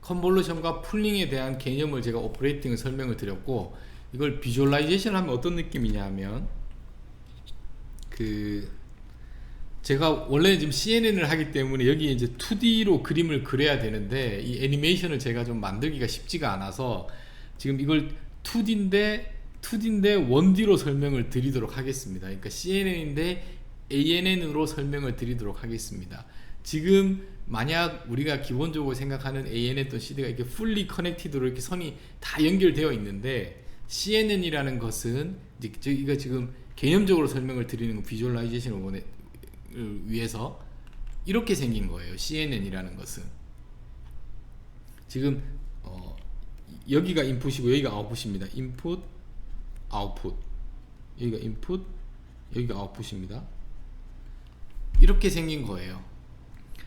컨볼루션과 풀링에 대한 개념을 제가 오퍼레이팅을 설명을 드렸고, 이걸 비주얼라이제이션 하면 어떤 느낌이냐 하면, 제가 원래 지금 CNN을 하기 때문에 여기 이제 2D로 그림을 그려야 되는데 이 애니메이션을 제가 좀 만들기가 쉽지가 않아서 지금 이걸 2D인데 1D로 설명을 드리도록 하겠습니다. 그러니까 CNN인데 ANN으로 설명을 드리도록 하겠습니다. 지금 만약 우리가 기본적으로 생각하는 ANN 또는 CD가 이렇게 fully connected로 이렇게 선이 다 연결되어 있는데, CNN이라는 것은 이거 지금 개념적으로 설명을 드리는 거, 비주얼라이제이션을 위해서 이렇게 생긴 거예요. CNN이라는 것은 지금 여기가 인풋이고 여기가 아웃풋입니다. 인풋, 아웃풋, 여기가 인풋, 여기가 아웃풋입니다. 이렇게 생긴 거예요.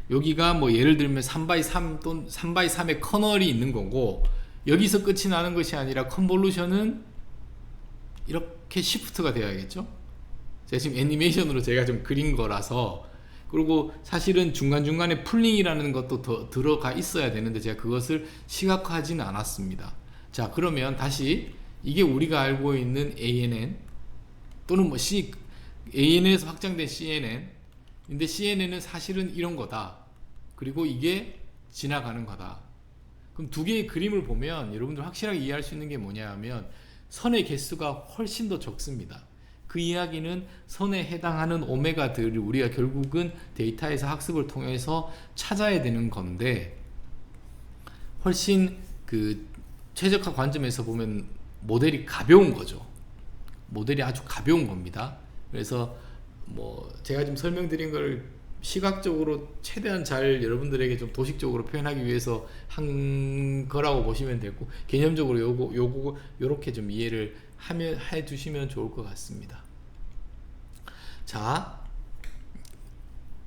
여기가 뭐 예를 들면 3x3 또는 3x3의 커널이 있는 거고, 여기서 끝이 나는 것이 아니라 컨볼루션은 이렇게 시프트가 되어야겠죠. 제가 지금 애니메이션으로 제가 좀 그린 거라서, 그리고 사실은 중간중간에 풀링이라는 것도 더 들어가 있어야 되는데 제가 그것을 시각화하지는 않았습니다. 자, 그러면 다시 이게 우리가 알고 있는 ANN 또는 뭐 ANN에서 확장된 CNN 인데, CNN은 사실은 이런 거다. 그리고 이게 지나가는 거다. 그럼 두 개의 그림을 보면 여러분들 확실하게 이해할 수 있는 게 뭐냐 하면, 선의 개수가 훨씬 더 적습니다. 그 이야기는 선에 해당하는 오메가들을 우리가 결국은 데이터에서 학습을 통해서 찾아야 되는 건데, 훨씬 최적화 관점에서 보면 모델이 가벼운 거죠. 모델이 아주 가벼운 겁니다. 그래서 뭐 제가 지금 설명드린 걸 시각적으로 최대한 잘 여러분들에게 좀 도식적으로 표현하기 위해서 한 거라고 보시면 되고, 개념적으로 요렇게 좀 이해를 해 주시면 좋을 것 같습니다. 자,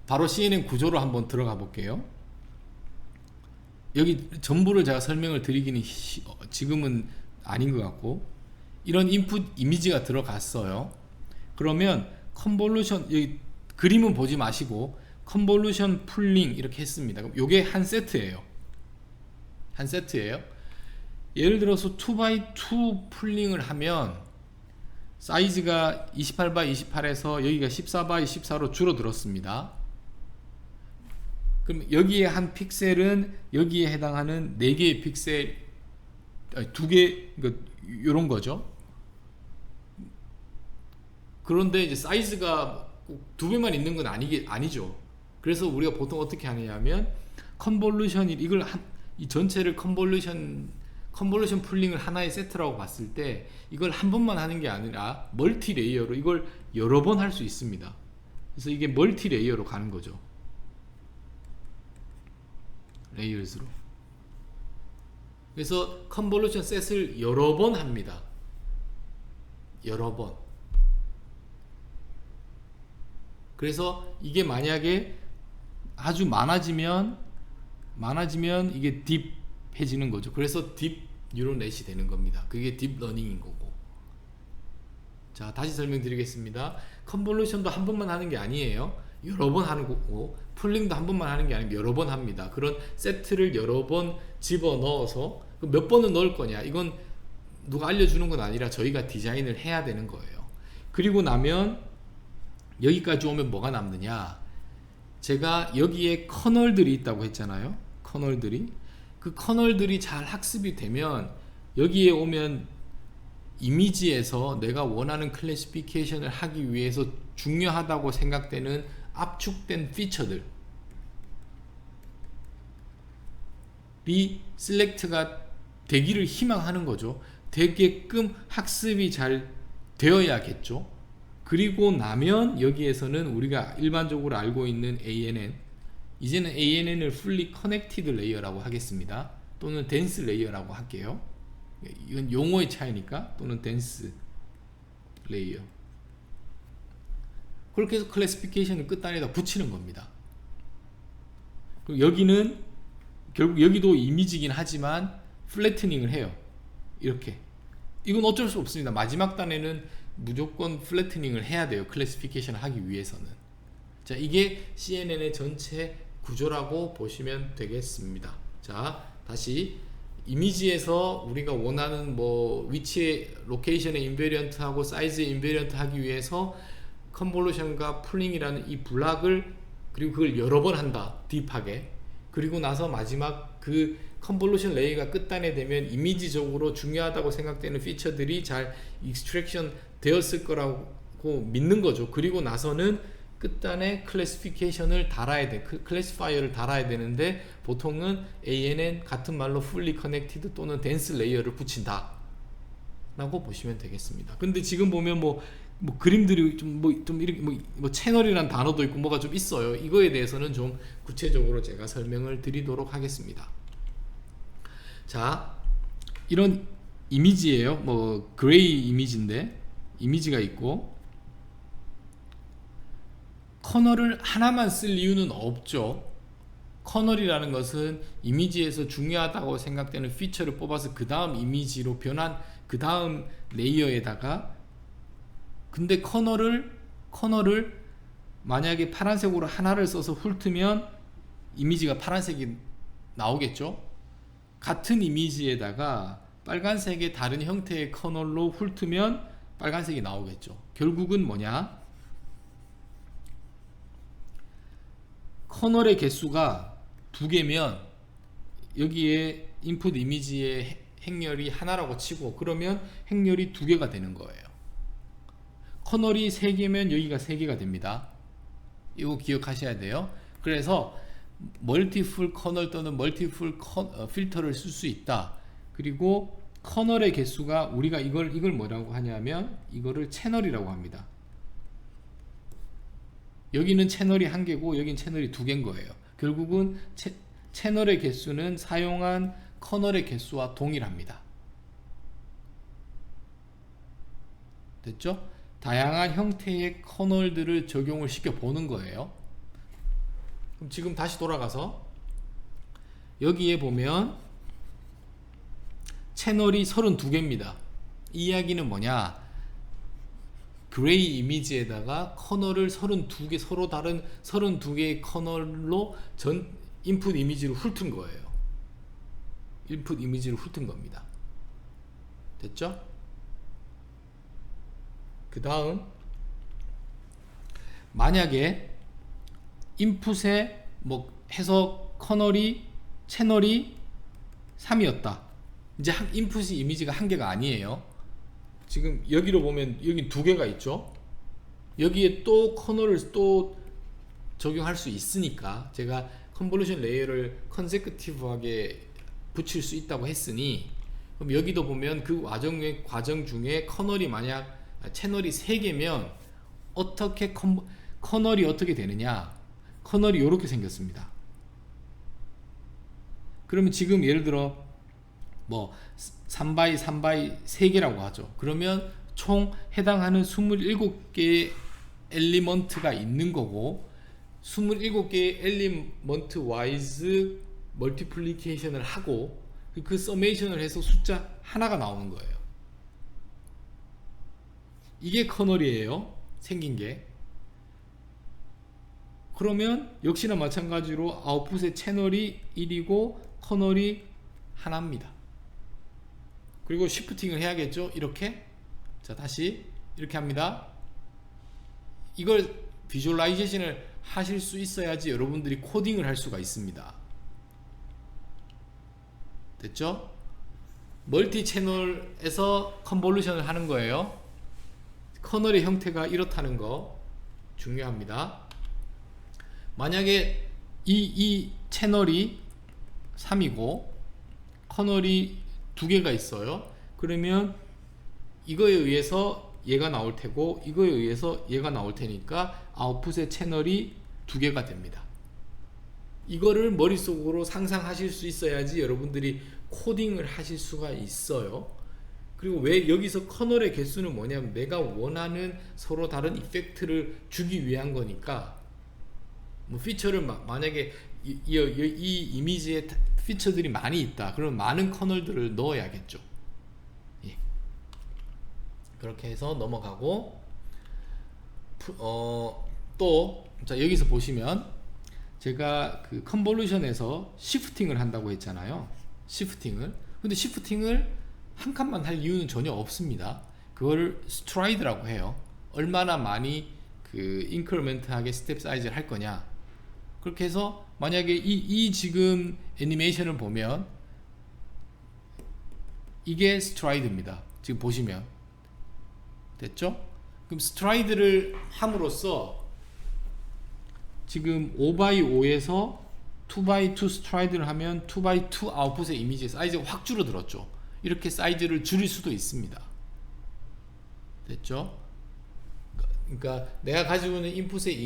바로 CNN 구조로 한번 들어가 볼게요. 여기 전부를 제가 설명을 드리기는 지금은 아닌 것 같고, 이런 인풋 이미지가 들어갔어요. 그러면 컨볼루션, 여기 그림은 보지 마시고 컨볼루션 풀링 이렇게 했습니다. 그럼 요게 한 세트예요. 한 세트예요. 예를 들어서 2x2 풀링을 하면 사이즈가 28x28에서 여기가 14x14로 줄어들었습니다. 그럼 여기에 한 픽셀은 여기에 해당하는 4개의 픽셀, 2개, 요런 거죠. 그런데 이제 사이즈가 꼭 2배만 있는 건 아니죠. 그래서 우리가 보통 어떻게 하느냐면, 이걸 이 전체를 컨볼루션 풀링을 하나의 세트라고 봤을 때, 이걸 한 번만 하는 게 아니라 멀티 레이어로 이걸 여러 번 할 수 있습니다. 그래서 이게 멀티 레이어로 가는 거죠. 레이어스로. 그래서 컨볼루션 셋을 여러 번 합니다. 여러 번. 그래서 이게 만약에 아주 많아지면 이게 딥해지는 거죠. 그래서 딥 뉴럴 넷이 되는 겁니다. 그게 딥 러닝인 거고. 자, 다시 설명드리겠습니다. 컨볼루션도 한 번만 하는 게 아니에요. 여러 번 하는 거고, 풀링도 한 번만 하는 게 아니고 여러 번 합니다. 그런 세트를 여러 번 집어넣어서 몇 번은 넣을 거냐, 이건 누가 알려주는 건 아니라 저희가 디자인을 해야 되는 거예요. 그리고 나면 여기까지 오면 뭐가 남느냐, 제가 여기에 커널들이 있다고 했잖아요. 그 커널들이 잘 학습이 되면 여기에 오면 이미지에서 내가 원하는 클래시피케이션을 하기 위해서 중요하다고 생각되는 압축된 피처들이 셀렉트가 되기를 희망하는 거죠. 되게끔 학습이 잘 되어야겠죠. 그리고 나면 여기에서는 우리가 일반적으로 알고 있는 ANN, 이제는 ANN을 fully connected 레이어라고 하겠습니다. 또는 dense 레이어라고 할게요. 이건 용어의 차이니까, 또는 dense 레이어. 그렇게 해서 클래시피케이션을 끝단에다 붙이는 겁니다. 그리고 여기는 결국 여기도 이미지긴 하지만 플래트닝을 해요. 이렇게. 이건 어쩔 수 없습니다. 마지막 단에는 무조건 플래트닝을 해야 돼요. 클래시피케이션을 하기 위해서는. 자, 이게 CNN의 전체 구조라고 보시면 되겠습니다. 자, 다시 이미지에서 우리가 원하는 뭐 위치의 로케이션의 인베리언트하고 사이즈의 인베리언트 하기 위해서 컨볼루션과 풀링이라는 이 블락을 그리고 그걸 여러 번 한다 딥하게. 그리고 나서 마지막 그 컨볼루션 레이가 끝단에 되면 이미지적으로 중요하다고 생각되는 피처들이 잘 익스트랙션 되었을 거라고 믿는 거죠. 그리고 나서는 끝단에 클래시피케이션을 달아야 돼. 클래시파이어를 달아야 되는데 보통은 ANN 같은 말로 fully connected 또는 dense 레이어를 붙인다 라고 보시면 되겠습니다. 근데 지금 보면 뭐 그림들이 좀 이렇게 뭐 채널이란 단어도 있고 뭐가 좀 있어요. 이거에 대해서는 좀 구체적으로 제가 설명을 드리도록 하겠습니다. 자, 이런 이미지예요. 뭐 그레이 이미지인데 이미지가 있고 커널을 하나만 쓸 이유는 없죠. 커널이라는 것은 이미지에서 중요하다고 생각되는 피처를 뽑아서 그 다음 이미지로 변한 그 다음 레이어에다가, 근데 커널을 만약에 파란색으로 하나를 써서 훑으면 이미지가 파란색이 나오겠죠. 같은 이미지에다가 빨간색의 다른 형태의 커널로 훑으면 빨간색이 나오겠죠. 결국은 뭐냐, 커널의 개수가 2개면 여기에 인풋 이미지의 행렬이 하나라고 치고, 그러면 행렬이 2개가 되는 거예요. 커널이 3개면 여기가 3개가 됩니다. 이거 기억하셔야 돼요. 그래서 멀티플 커널 또는 멀티플 필터를 쓸 수 있다. 그리고 커널의 개수가 우리가 이걸 뭐라고 하냐면 이거를 채널이라고 합니다. 여기는 채널이 1개고 여기는 채널이 2개인 거예요. 결국은 채널의 개수는 사용한 커널의 개수와 동일합니다. 됐죠? 다양한 형태의 커널들을 적용을 시켜 보는 거예요. 그럼 지금 다시 돌아가서 여기에 보면 채널이 32개입니다. 이 이야기는 뭐냐, 그레이 이미지에다가 커널을 32개, 서로 다른 32개의 커널로 전 인풋 이미지를 훑은 거예요. 인풋 이미지를 훑은 겁니다. 됐죠? 그 다음, 만약에 인풋에 뭐 해서 채널이 3이었다. 이제 인풋이 이미지가 1개가 아니에요. 지금 여기로 보면 여기 2개가 있죠. 여기에 또 커널을 또 적용할 수 있으니까 제가 컨볼루션 레이어를 컨세큐티브하게 붙일 수 있다고 했으니, 그럼 여기도 보면 그 과정 중에 채널이 3개면 어떻게 커널이 어떻게 되느냐, 커널이 이렇게 생겼습니다. 그러면 지금 예를 들어 뭐 3x 3x 3개라고 하죠. 그러면 총 해당하는 27개의 엘리먼트가 있는 거고, 27개의 엘리먼트 와이즈 멀티플리케이션을 하고 그 서메이션을 해서 숫자 하나가 나오는 거예요. 이게 커널이에요. 생긴 게. 그러면 역시나 마찬가지로 아웃풋의 채널이 1이고 커널이 하나입니다. 그리고 시프팅을 해야겠죠. 이렇게. 자, 다시 이렇게 합니다. 이걸 비주얼라이제이션을 하실 수 있어야지 여러분들이 코딩을 할 수가 있습니다. 됐죠? 멀티 채널에서 컨볼루션을 하는 거예요. 커널의 형태가 이렇다는 거 중요합니다. 만약에 이 채널이 3이고 커널이 2개가 있어요. 그러면 이거에 의해서 얘가 나올 테고 이거에 의해서 얘가 나올 테니까 아웃풋의 채널이 2개가 됩니다. 이거를 머릿속으로 상상하실 수 있어야지 여러분들이 코딩을 하실 수가 있어요. 그리고 왜 여기서 커널의 개수는 뭐냐면 내가 원하는 서로 다른 이펙트를 주기 위한 거니까, 뭐 피처를 만약에 이 이미지에 피처들이 많이 있다. 그러면 많은 커널들을 넣어야겠죠. 예. 그렇게 해서 넘어가고, 또 자, 여기서 보시면 제가 그 컨볼루션에서 시프팅을 한다고 했잖아요. 시프팅을. 근데 시프팅을 한 칸만 할 이유는 전혀 없습니다. 그걸 스트라이드라고 해요. 얼마나 많이 그 인크리멘트하게 스텝 사이즈를 할 거냐. 그렇게 해서 만약에 이 지금 애니메이션을 보면 이게 스트라이드입니다. 지금 보시면 됐죠? 그럼 스트라이드를 함으로써 지금 5x5에서 2x2 스트라이드를 하면 2x2 아웃풋의 이미지 사이즈가 확 줄어들었죠. 이렇게 사이즈를 줄일 수도 있습니다. 됐죠? 그러니까 내가 가지고 있는 인풋의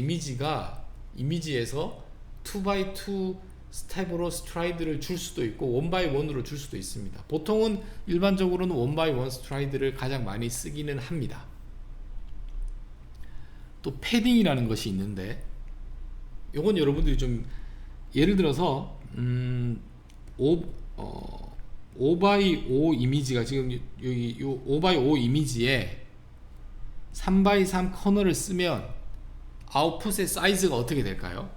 이미지에서 2x2 스텝으로 스트라이드를 줄 수도 있고 1x1으로 줄 수도 있습니다. 보통은 일반적으로는 1x1 스트라이드를 가장 많이 쓰기는 합니다. 또 패딩이라는 것이 있는데 요건 여러분들이 좀 예를 들어서 5x5 이미지가 지금 여기 요 5x5 이미지에 3x3 커널을 쓰면 아웃풋의 사이즈가 어떻게 될까요?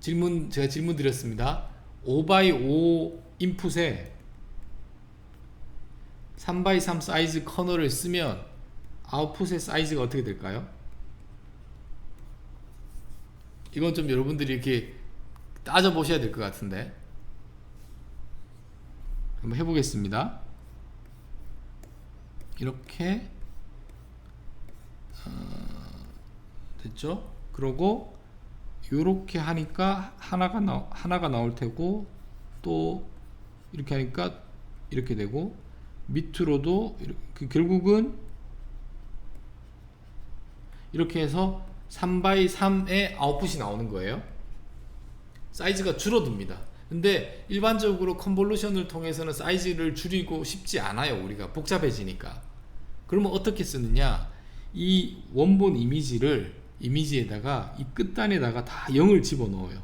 제가 질문 드렸습니다. 5x5 인풋에 3x3 사이즈 커널을 쓰면 아웃풋의 사이즈가 어떻게 될까요? 이건 좀 여러분들이 이렇게 따져보셔야 될 것 같은데 한번 해보겠습니다. 이렇게 됐죠? 그러고 요렇게 하니까 하나가 나올 테고 또 이렇게 하니까 이렇게 되고 밑으로도 이렇게, 결국은 이렇게 해서 3x3의 아웃풋이 나오는 거예요. 사이즈가 줄어듭니다. 근데 일반적으로 컨볼루션을 통해서는 사이즈를 줄이고 싶지 않아요. 우리가 복잡해지니까. 그러면 어떻게 쓰느냐, 이 원본 이미지에다가 이 끝단에다가 다 0을 집어넣어요.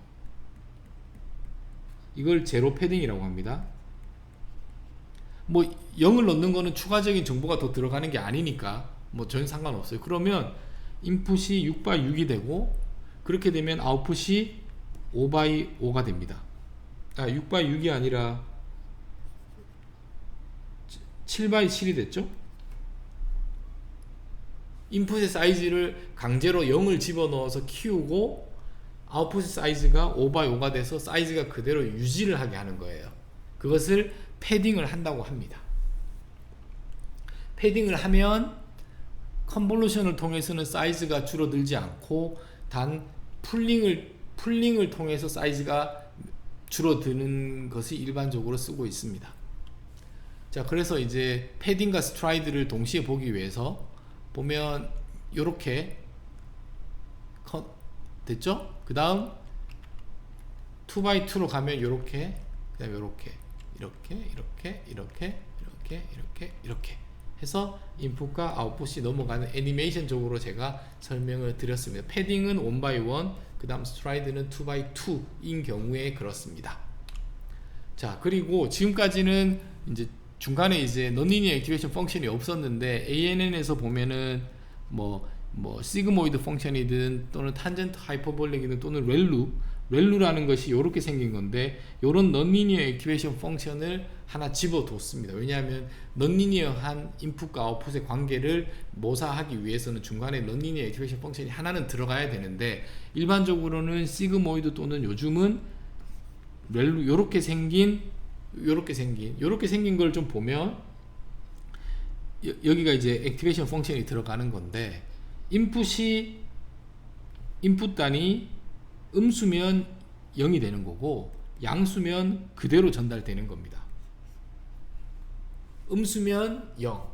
이걸 제로 패딩이라고 합니다. 뭐 0을 넣는 거는 추가적인 정보가 더 들어가는 게 아니니까 뭐 전혀 상관없어요. 그러면 인풋이 6x6이 되고 그렇게 되면 아웃풋이 5x5가 됩니다. 6x6이 아니라 7x7이 됐죠? 인풋의 사이즈를 강제로 0을 집어넣어서 키우고 아웃풋의 사이즈가 5x5가 돼서 사이즈가 그대로 유지를 하게 하는 거예요. 그것을 패딩을 한다고 합니다. 패딩을 하면 컨볼루션을 통해서는 사이즈가 줄어들지 않고 단 풀링을 통해서 사이즈가 줄어드는 것이 일반적으로 쓰고 있습니다. 자, 그래서 이제 패딩과 스트라이드를 동시에 보기 위해서 보면 요렇게 됐죠? 그 다음 2x2로 가면 요렇게, 그 다음에 요렇게 이렇게 해서 인풋과 아웃풋이 넘어가는 애니메이션적으로 제가 설명을 드렸습니다. 패딩은 1x1, 그 다음 스트라이드는 2x2인 경우에 그렇습니다. 자, 그리고 지금까지는 이제 중간에 이제 non-linear activation 펑션이 없었는데 ANN에서 보면은 뭐 시그모이드 펑션이든 또는 탄젠트 하이퍼볼릭이든 또는 렐루라는 것이 이렇게 생긴 건데, 요런 non-linear activation 펑션을 하나 집어뒀습니다. 왜냐하면 non-linear한 인풋과 아웃풋의 관계를 모사하기 위해서는 중간에 non-linear activation 펑션이 하나는 들어가야 되는데, 일반적으로는 시그모이드 또는 요즘은 렐루 요렇게 생긴 걸 좀 보면 여기가 이제 액티베이션 펑션이 들어가는 건데, 인풋 단위 음수면 0이 되는 거고 양수면 그대로 전달되는 겁니다. 음수면 0,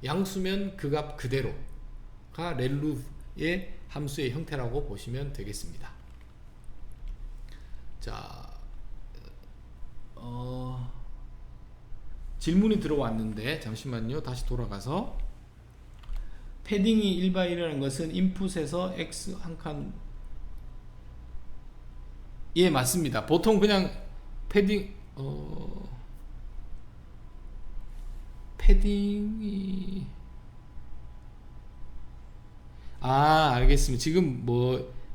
양수면 그 값 그대로가 렐루의 함수의 형태라고 보시면 되겠습니다. 자, 질문이 들어왔는데 잠시만요. 다시 돌아가서, 패딩이 1x1이라는 것은 인풋에서 x 한 칸, 예, 맞습니다. 보통 그냥 패딩이 알겠습니다. 지금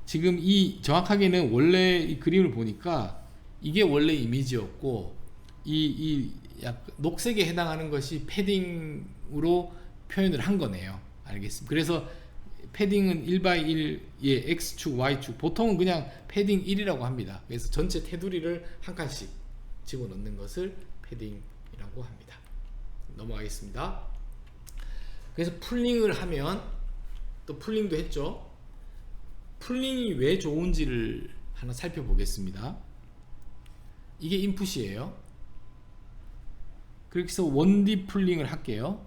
지금 이 정확하게는 원래 이 그림을 보니까 이게 원래 이미지였고 이 약간 녹색에 해당하는 것이 패딩으로 표현을 한 거네요. 알겠습니다. 그래서 패딩은 1x1의 X축, Y축, 보통은 그냥 패딩 1이라고 합니다. 그래서 전체 테두리를 한 칸씩 집어넣는 것을 패딩이라고 합니다. 넘어가겠습니다. 그래서 풀링을 하면, 또 풀링도 했죠. 풀링이 왜 좋은지를 하나 살펴보겠습니다. 이게 인풋이에요. 그래서 1D 풀링을 할게요.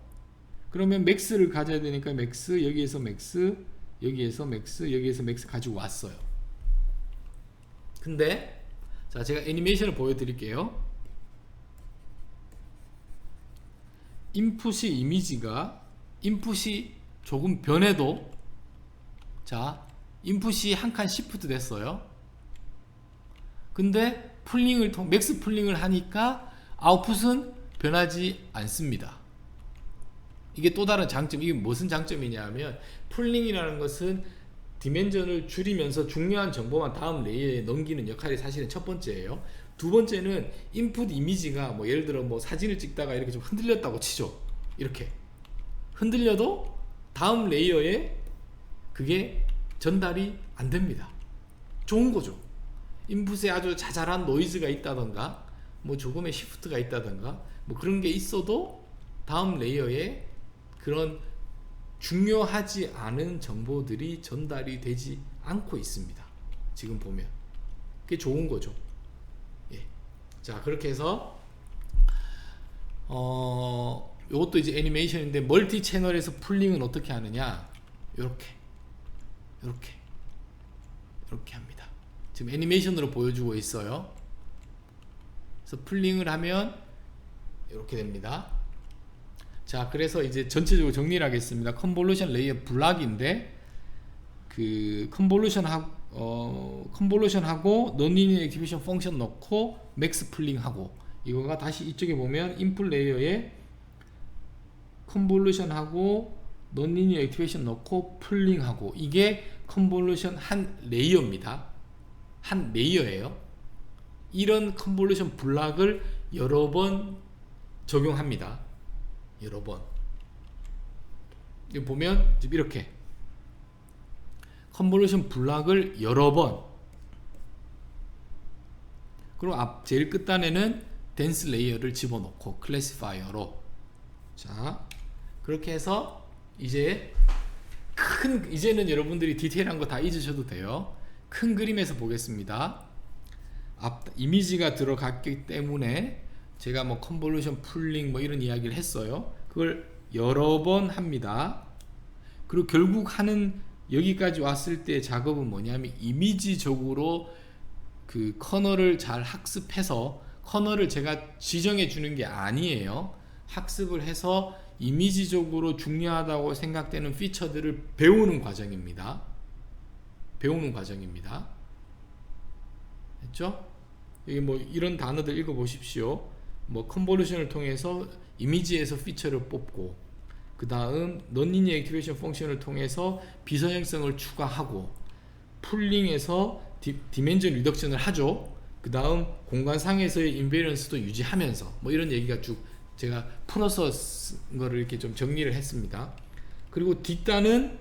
그러면 맥스를 가져야 되니까 맥스, 여기에서 맥스, 여기에서 맥스, 여기에서 맥스 가지고 왔어요. 근데 자, 제가 애니메이션을 보여드릴게요. 인풋이 이미지가 인풋이 조금 변해도, 자, 인풋이 한 칸 시프트 됐어요. 근데 풀링을 맥스 풀링을 하니까 아웃풋은 변하지 않습니다. 이게 또 다른 장점. 이게 무슨 장점이냐 하면, 풀링이라는 것은 디멘전을 줄이면서 중요한 정보만 다음 레이어에 넘기는 역할이 사실은 첫 번째예요. 두 번째는 인풋 이미지가 뭐 예를 들어 뭐 사진을 찍다가 이렇게 좀 흔들렸다고 치죠. 이렇게 흔들려도 다음 레이어에 그게 전달이 안 됩니다. 좋은 거죠. 인풋에 아주 자잘한 노이즈가 있다던가 뭐 조금의 시프트가 있다던가 뭐 그런 게 있어도 다음 레이어에 그런 중요하지 않은 정보들이 전달이 되지 않고 있습니다. 지금 보면 그게 좋은 거죠. 예. 자, 그렇게 해서 이것도 이제 애니메이션인데, 멀티 채널에서 풀링은 어떻게 하느냐, 이렇게 합니다. 지금 애니메이션으로 보여주고 있어요. 그래서 풀링을 하면 이렇게 됩니다. 자, 그래서 이제 전체적으로 정리를 하겠습니다. 컨볼루션 레이어 블락인데, 그 컨볼루션하고 논리니어 액티베이션 펑션 넣고 맥스 풀링하고, 이거가 다시 이쪽에 보면 인풋 레이어에 컨볼루션하고 논리니어 액티베이션 넣고 풀링하고, 이게 컨볼루션 한 레이어입니다. 한 레이어예요. 이런 컨볼루션 블락을 여러 번 적용합니다. 여러 번. 여기 보면 이렇게 컨볼루션 블락을 여러 번, 그리고 제일 끝단에는 덴스 레이어를 집어넣고 클래시파이어로. 자, 그렇게 해서 이제는 여러분들이 디테일한 거 다 잊으셔도 돼요. 큰 그림에서 보겠습니다. 이미지가 들어갔기 때문에 제가 뭐 컨볼루션 풀링 뭐 이런 이야기를 했어요. 그걸 여러 번 합니다. 그리고 결국 하는, 여기까지 왔을 때 작업은 뭐냐면, 이미지적으로 그 커널을 잘 학습해서, 커널을 제가 지정해 주는 게 아니에요. 학습을 해서 이미지적으로 중요하다고 생각되는 피처들을 배우는 과정입니다. 됐죠? 여기 뭐 이런 단어들 읽어 보십시오. 뭐 컨볼루션을 통해서 이미지에서 피처를 뽑고, 그 다음 논리니어 액티베이션 펑션을 통해서 비선형성을 추가하고, 풀링에서 디멘전 리덕션을 하죠. 그 다음 공간상에서의 인베리언스도 유지하면서, 뭐 이런 얘기가 쭉 제가 풀어서 쓴 거를 이렇게 좀 정리를 했습니다. 그리고 뒷단은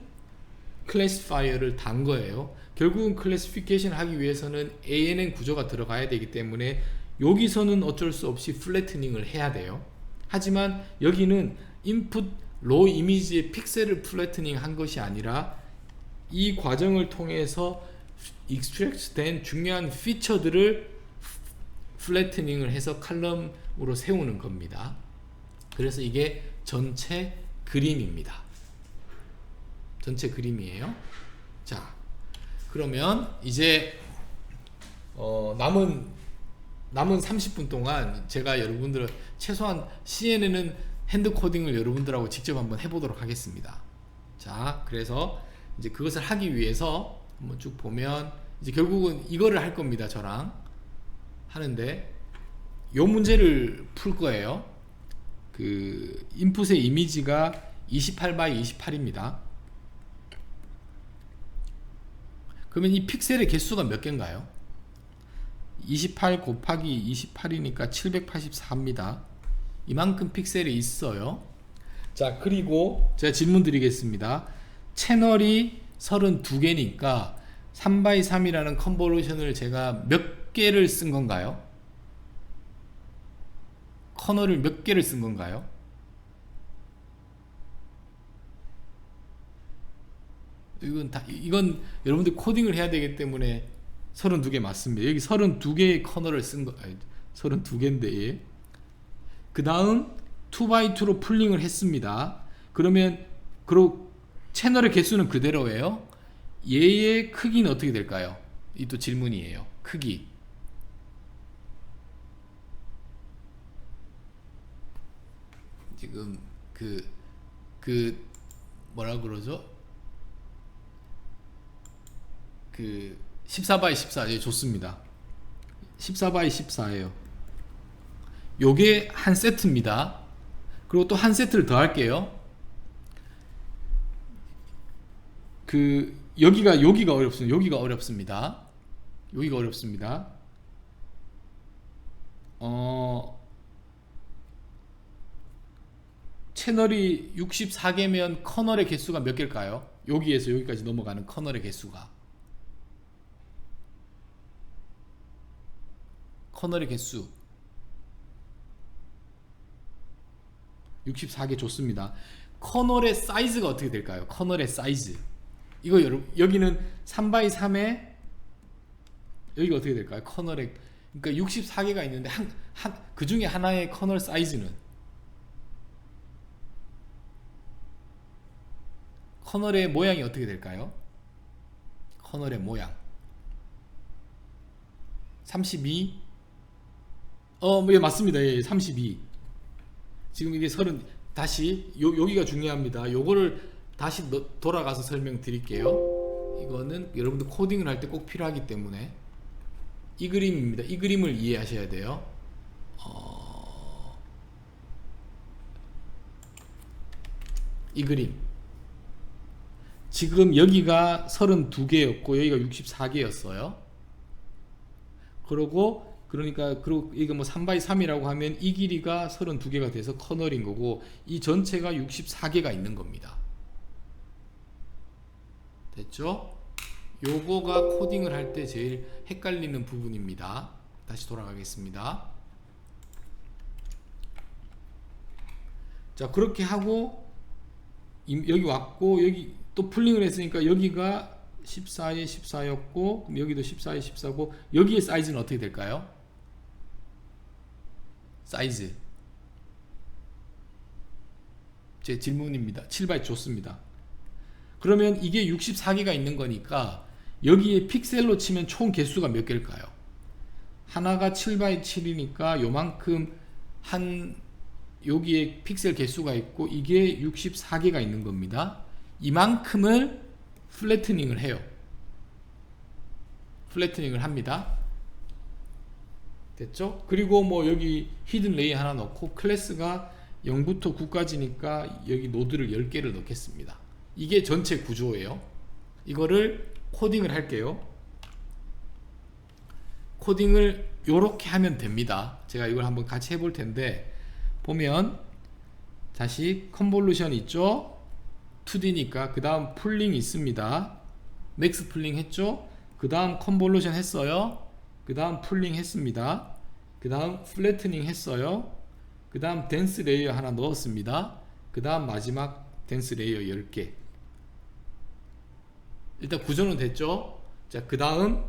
클래시파이어를 단 거예요. 결국은 클래시피케이션 하기 위해서는 ANN 구조가 들어가야 되기 때문에 여기서는 어쩔 수 없이 플래트닝을 해야 돼요. 하지만 여기는 인풋 로 이미지의 픽셀을 플래트닝 한 것이 아니라, 이 과정을 통해서 익스트랙트 된 중요한 피처들을 플래트닝을 해서 칼럼으로 세우는 겁니다. 그래서 이게 전체 그림입니다. 전체 그림이에요. 자, 그러면 이제 남은 30분 동안 제가 여러분들 최소한 CNN은 핸드 코딩을 여러분들하고 직접 한번 해보도록 하겠습니다. 자, 그래서 이제 그것을 하기 위해서 한번 쭉 보면, 이제 결국은 이거를 할 겁니다. 저랑 하는데 요 문제를 풀 거예요. 그 인풋의 이미지가 28 by 28입니다. 그러면 이 픽셀의 개수가 몇 개인가요? 28 곱하기 28이니까 784입니다. 이만큼 픽셀이 있어요. 자, 그리고 제가 질문 드리겠습니다. 채널이 32개니까 3x3이라는 컨볼루션을 제가 몇 개를 쓴 건가요? 커널을 몇 개를 쓴 건가요? 이건 여러분들 코딩을 해야 되기 때문에 32개 맞습니다. 여기 32개의 커널을 쓴 거, 32개인데, 그 다음 2x2로 풀링을 했습니다. 그러면 채널의 개수는 그대로예요. 얘의 크기는 어떻게 될까요? 이 또 질문이에요. 크기. 지금 뭐라 그러죠? 14x14. 예, 좋습니다. 14x14예요. 요게 한 세트입니다. 그리고 또 한 세트를 더 할게요. 여기가 어렵습니다. 여기가 어렵습니다. 채널이 64개면 커널의 개수가 몇 개일까요? 여기에서 여기까지 넘어가는 커널의 개수가. 커널의 개수 64개 좋습니다. 커널의 사이즈가 어떻게 될까요? 커널의 사이즈. 이거 여기는 3x3에 여기가 어떻게 될까요? 커널의, 그러니까 64개가 있는데 그 중에 하나의 커널 사이즈는, 커널의 모양이 어떻게 될까요? 커널의 모양 32. 예, 맞습니다. 예, 32. 지금 이게 30. 다시 여기가 중요합니다. 요거를 다시 돌아가서 설명드릴게요. 이거는 여러분들 코딩을 할 때 꼭 필요하기 때문에. 이 그림입니다. 이 그림을 이해하셔야 돼요. 이 그림. 지금 여기가 32개였고 여기가 64개였어요. 그러니까 이거 뭐 3x3이라고 하면 이 길이가 32개가 돼서 커널인 거고, 이 전체가 64개가 있는 겁니다. 됐죠? 요거가 코딩을 할 때 제일 헷갈리는 부분입니다. 다시 돌아가겠습니다. 자, 그렇게 하고 여기 왔고, 여기 또 풀링을 했으니까 여기가 14에 14였고, 그럼 여기도 14에 14고, 여기의 사이즈는 어떻게 될까요? 사이즈. 제 질문입니다. 7바이트 좋습니다. 그러면 이게 64개가 있는 거니까 여기에 픽셀로 치면 총 개수가 몇 개일까요? 하나가 7x7이니까 요만큼 여기에 픽셀 개수가 있고, 이게 64개가 있는 겁니다. 이만큼을 플래트닝을 해요. 플래트닝을 합니다. 됐죠? 그리고 뭐 여기 히든 레이 하나 넣고, 클래스가 0부터 9까지니까 여기 노드를 10개를 넣겠습니다. 이게 전체 구조예요. 이거를 코딩을 할게요. 코딩을 요렇게 하면 됩니다. 제가 이걸 한번 같이 해볼 텐데, 보면 다시 컨볼루션 있죠? 2D니까 그 다음 풀링 있습니다. 맥스 풀링 했죠? 그 다음 컨볼루션 했어요. 그 다음 풀링 했습니다. 그 다음 플래트닝 했어요. 그 다음 덴스 레이어 하나 넣었습니다. 그 다음 마지막 덴스 레이어 10개. 일단 구조는 됐죠? 자, 그 다음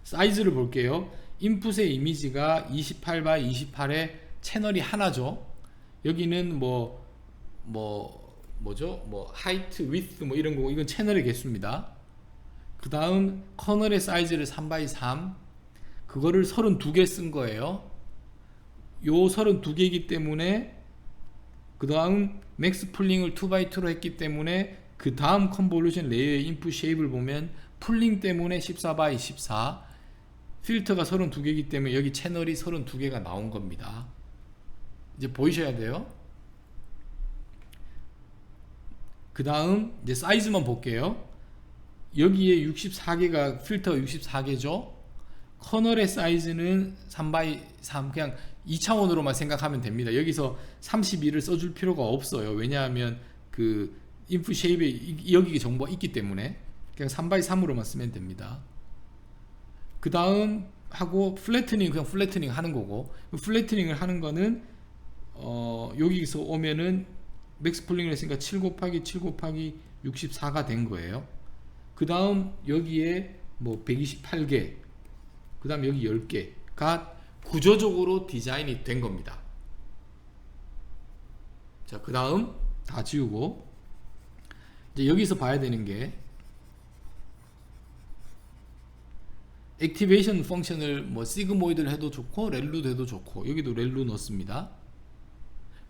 사이즈를 볼게요. 인풋의 이미지가 28x28의 채널이 하나죠. 여기는 하이트, 위드 뭐 이런 거고, 이건 채널의 개수입니다. 그 다음 커널의 사이즈를 3x3, 그거를 32개 쓴 거예요. 요 32개이기 때문에, 그 다음 맥스 풀링을 2x2로 했기 때문에, 그 다음 컨볼루션 레이어의 인풋 쉐입을 보면 풀링 때문에 14x14, 필터가 32개이기 때문에 여기 채널이 32개가 나온 겁니다. 이제 보이셔야 돼요. 그 다음 이제 사이즈만 볼게요. 여기에 64개가 필터가 64개죠. 커널의 사이즈는 3x3 그냥 2차원으로만 생각하면 됩니다. 여기서 32를 써줄 필요가 없어요. 왜냐하면 그 인풋 쉐입에 여기 정보가 있기 때문에 그냥 3x3으로만 쓰면 됩니다. 그 다음 하고 플래트닝 그냥 플래트닝 하는 거고, 플래트닝을 하는 거는 여기서 오면은 맥스 폴링을 했으니까 7 곱하기 7 곱하기 64가 된 거예요. 그 다음 여기에 뭐 128개, 그 다음 여기 10개가 구조적으로 디자인이 된 겁니다. 자, 그 다음 다 지우고 이제 여기서 봐야 되는 게 액티베이션 펑션을 뭐 시그모이드를 해도 좋고 렐루도 해도 좋고, 여기도 렐루 넣습니다.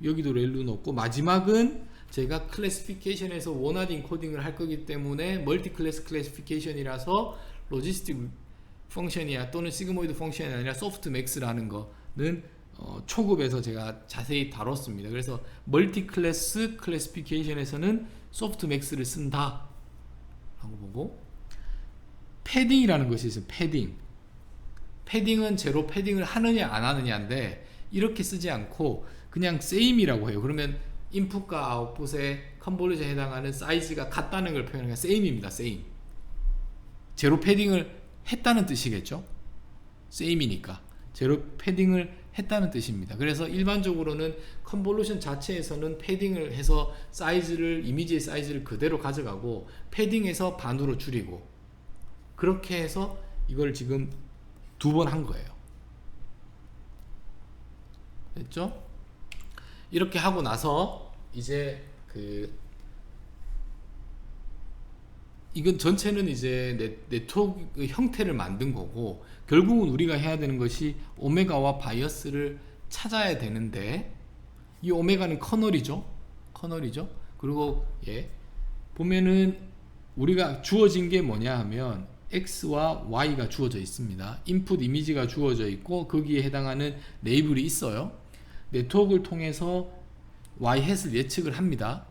여기도 렐루 넣고, 마지막은 제가 클래시피케이션에서 원하드 인코딩을 할 거기 때문에 멀티 클래스 클래시피케이션이라서 로지스틱 펑션이야 또는 시그모이드 펑션이 아니라 소프트 맥스라는 거는 초급에서 제가 자세히 다뤘습니다. 그래서 멀티 클래스 클래시피케이션에서는 소프트 맥스를 쓴다 라고 보고, 패딩이라는 것이 있어요. 패딩은 제로 패딩을 하느냐 안 하느냐인데, 이렇게 쓰지 않고 그냥 same이라고 해요. 그러면 인풋과 아웃풋의 컨볼루션에 해당하는 사이즈가 같다는 걸 표현하니까 same입니다. same. 제로 패딩을 했다는 뜻이겠죠. same이니까 제로 패딩을 했다는 뜻입니다. 그래서 일반적으로는 컨볼루션 자체에서는 패딩을 해서 사이즈를, 이미지의 사이즈를 그대로 가져가고 패딩해서 반으로 줄이고, 그렇게 해서 이걸 지금 2번 한 거예요. 됐죠? 이렇게 하고 나서 이제 이건 전체는 이제 네트워크 형태를 만든 거고, 결국은 우리가 해야 되는 것이 오메가와 바이어스를 찾아야 되는데, 이 오메가는 커널이죠. 그리고 보면은 우리가 주어진 게 뭐냐 하면 X와 Y가 주어져 있습니다. 인풋 이미지가 주어져 있고 거기에 해당하는 레이블이 있어요. 네트워크를 통해서 Y-햇을 예측을 합니다.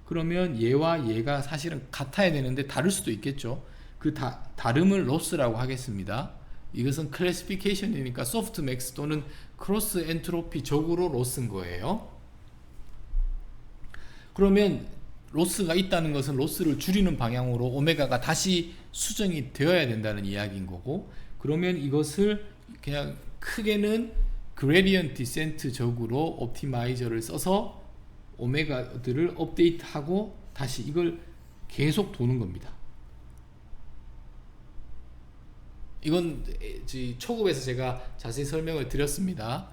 그러면 얘와 얘가 사실은 같아야 되는데 다를 수도 있겠죠. 그 다름을 로스라고 하겠습니다. 이것은 클래시피케이션이니까 소프트 맥스 또는 크로스 엔트로피적으로 로스인 거예요. 그러면 로스가 있다는 것은 로스를 줄이는 방향으로 오메가가 다시 수정이 되어야 된다는 이야기인 거고, 그러면 이것을 그냥 크게는 그레디언트 디센트적으로 옵티마이저를 써서 오메가들을 업데이트하고 다시 이걸 계속 도는 겁니다. 이건 초급에서 제가 자세히 설명을 드렸습니다.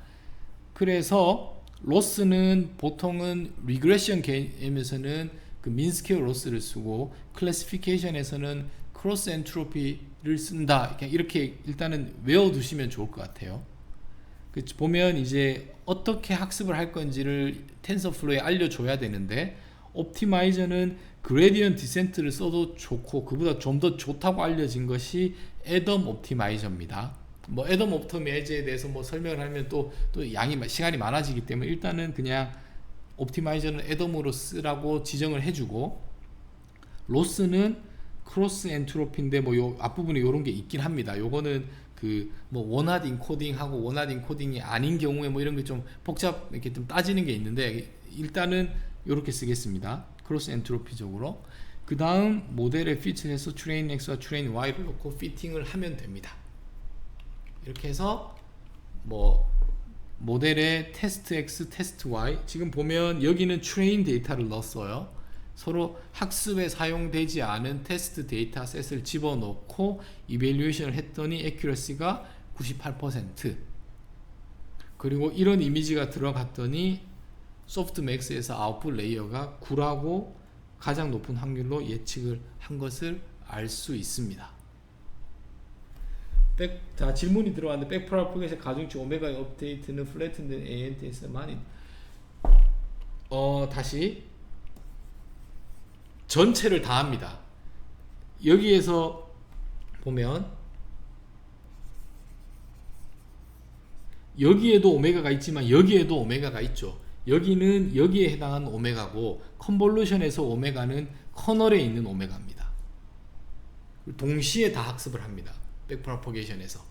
그래서 로스는 보통은 리그레션 개념에서는 그 민스퀘어 로스를 쓰고, 클래시피케이션에서는 크로스 엔트로피를 쓴다. 이렇게 일단은 외워두시면 좋을 것 같아요. 보면 이제 어떻게 학습을 할 건지를 텐서플로우에 알려줘야 되는데, 옵티마이저는 그레디언트 디센트를 써도 좋고 그보다 좀 더 좋다고 알려진 것이 애덤 옵티마이저입니다. 뭐 애덤 옵티마이저에 대해서 뭐 설명을 하면 또 시간이 많아지기 때문에 일단은 그냥 옵티마이저는 애덤으로 쓰라고 지정을 해주고, 로스는 크로스 엔트로피인데 뭐 요 앞부분에 요런 게 있긴 합니다. 요거는 그 뭐 원하드 인코딩하고 원하드 인코딩이 아닌 경우에 뭐 이런 게 좀 복잡 이렇게 좀 따지는 게 있는데, 일단은 요렇게 쓰겠습니다. 크로스 엔트로피적으로. 그 다음 모델에 피트해서 트레인 X와 트레인 Y를 넣고 피팅을 하면 됩니다. 이렇게 해서 뭐 모델에 테스트 X, 테스트 Y, 지금 보면 여기는 트레인 데이터를 넣었어요. 서로 학습에 사용되지 않은 테스트 데이터 셋을 집어넣고 이밸류에이션을 했더니 애큐러시가 98%, 그리고 이런 이미지가 들어갔더니 소프트맥스에서 아웃풋 레이어가 9라고 가장 높은 확률로 예측을 한 것을 알 수 있습니다. 자, 질문이 들어왔는데 백프로포게이션 가중치 오메가의 업데이트는 플래튼된 ANT에서만 다시 전체를 다 합니다. 여기에서 보면 여기에도 오메가가 있지만 여기에도 오메가가 있죠. 여기는 여기에 해당하는 오메가고, 컨볼루션에서 오메가는 커널에 있는 오메가입니다. 동시에 다 학습을 합니다. 백프로포게이션에서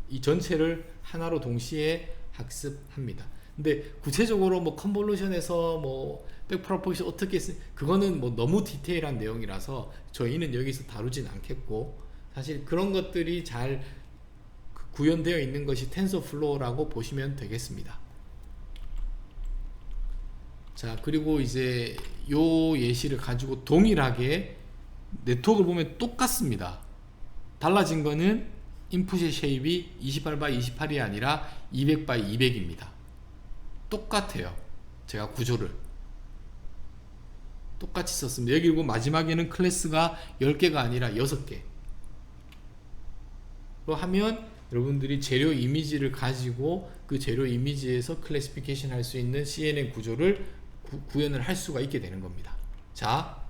이 전체를 하나로 동시에 학습합니다. 근데 구체적으로 뭐 컨볼루션에서 뭐 백프로포게이션 어떻게 그거는 뭐 너무 디테일한 내용이라서 저희는 여기서 다루진 않겠고, 사실 그런 것들이 잘 구현되어 있는 것이 텐서플로우라고 보시면 되겠습니다. 자, 그리고 이제 요 예시를 가지고 동일하게 네트워크를 보면 똑같습니다. 달라진 거는 인풋의 쉐입이 28x28이 아니라 200x200입니다. 똑같아요. 제가 구조를 똑같이 썼습니다. 여기 보고 마지막에는 클래스가 10개가 아니라 6개 로 하면 여러분들이 재료 이미지를 가지고 그 재료 이미지에서 클래시피케이션 할 수 있는 CNN 구조를 구현을 할 수가 있게 되는 겁니다. 자,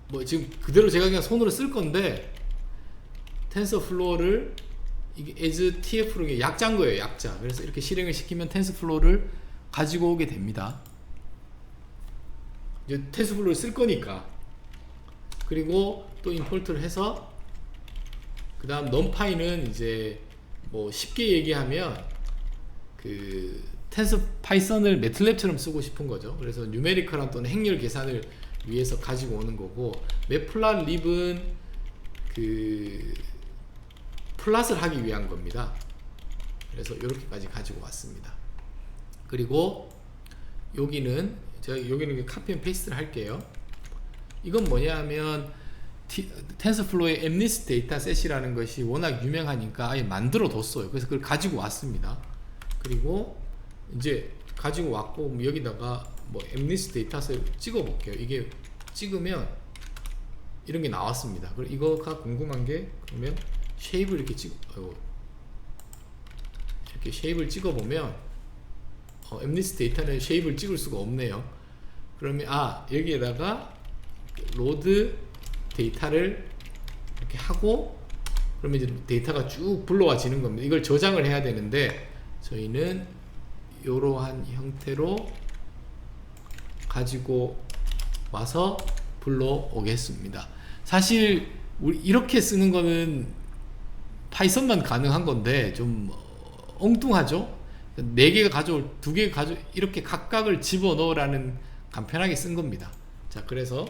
뭐 지금 그대로 제가 그냥 손으로 쓸 건데, 텐서플로우를 이게 as tf로 약자인 거예요. 약자. 그래서 이렇게 실행을 시키면 텐서플로우를 가지고 오게 됩니다. 이제 텐서플로우를 쓸 거니까. 그리고 또 임포트를 해서 그 다음 numpy는 이제 뭐 쉽게 얘기하면 그 텐서 파이썬을 매틀랩처럼 쓰고 싶은 거죠. 그래서 뉴메리컬한 또는 행렬 계산을 위해서 가지고 오는 거고, 매플랫립은 그 플랫을 하기 위한 겁니다. 그래서 이렇게까지 가지고 왔습니다. 그리고 여기는 제가 여기는 카피 앤 페이스트를 할게요. 이건 뭐냐 하면 텐서플로우의 엠니스 데이터셋이라는 것이 워낙 유명하니까 아예 만들어 뒀어요. 그래서 그걸 가지고 왔습니다. 그리고 이제 가지고 왔고, 여기다가 뭐 엠니스 데이터셋 찍어 볼게요. 이게 찍으면 이런 게 나왔습니다. 그리고 이거가 궁금한 게, 그러면 쉐입을 이렇게 이렇게 쉐입을 찍어 보면 엠니스 데이터는 쉐입을 찍을 수가 없네요. 그러면 여기에다가 로드 데이터를 이렇게 하고, 그러면 이제 데이터가 쭉 불러와지는 겁니다. 이걸 저장을 해야 되는데 저희는 이러한 형태로 가지고 와서 불러오겠습니다. 사실 우리 이렇게 쓰는 거는 파이썬만 가능한 건데 좀 엉뚱하죠? 4개가 가져올, 2개가 가져올, 이렇게 각각을 집어넣으라는 간편하게 쓴 겁니다. 자, 그래서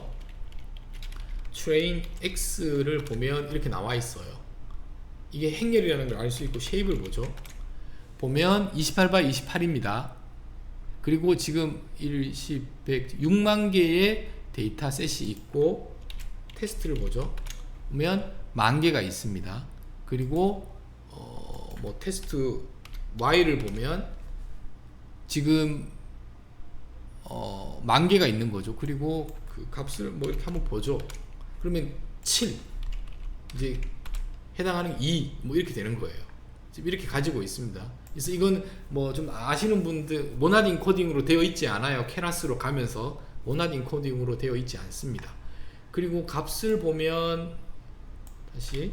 train x를 보면 이렇게 나와 있어요. 이게 행렬이라는 걸 알 수 있고, 쉐입을 보죠. 보면 28x28입니다. 그리고 지금 6만 개의 데이터셋이 있고, 테스트를 보죠. 보면 10,000개가 있습니다. 그리고 뭐 테스트 y를 보면 지금 10,000개가 있는 거죠. 그리고 그 값을 뭐 이렇게 한번 보죠. 그러면 7, 이제 해당하는 2, 뭐 이렇게 되는 거예요. 지금 이렇게 가지고 있습니다. 그래서 이건 뭐 좀 아시는 분들, 모나드 인코딩으로 되어 있지 않아요. 케라스로 가면서 모나드 인코딩으로 되어 있지 않습니다. 그리고 값을 보면, 다시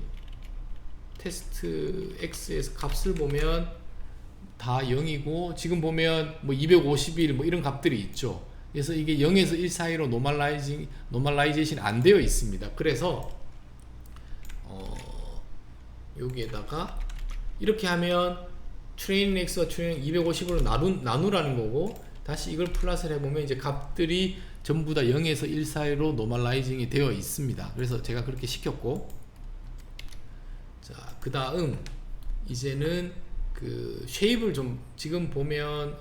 테스트 x에서 값을 보면 다 0이고, 지금 보면 뭐 251 뭐 이런 값들이 있죠. 그래서 이게 0에서 1 사이로 노멀라이제이션 안 되어 있습니다. 그래서 여기에다가 이렇게 하면 트레이닝 x와 트레이닝 250으로 나누라는 거고, 다시 이걸 플러스를 해보면 이제 값들이 전부 다 0에서 1 사이로 노멀라이징이 되어 있습니다. 그래서 제가 그렇게 시켰고, 자, 그 다음 이제는 그 쉐입을 좀, 지금 보면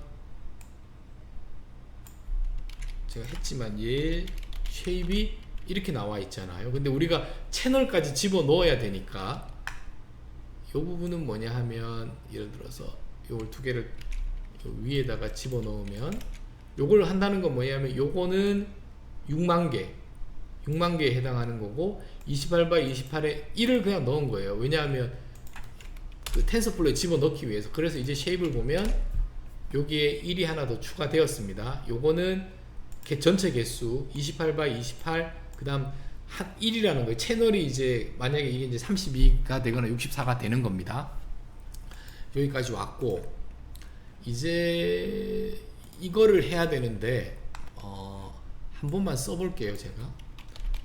제가 했지만 얘 쉐입이 이렇게 나와 있잖아요. 근데 우리가 채널까지 집어 넣어야 되니까 이 부분은 뭐냐 하면, 예를 들어서 요걸 2개를 위에다가 집어 넣으면, 요걸 한다는 건 뭐냐면 요거는 6만 개에 해당하는 거고, 28x28에 1을 그냥 넣은 거예요. 왜냐하면 그 텐서플로우에 집어 넣기 위해서. 그래서 이제 쉐입을 보면 여기에 1이 하나 더 추가되었습니다. 요거는 전체 개수 28x28, 그 다음 1이라는 거예요. 채널이 이제 만약에 이게 이제 32가 되거나 64가 되는 겁니다. 여기까지 왔고, 이제 이거를 해야 되는데 한 번만 써볼게요. 제가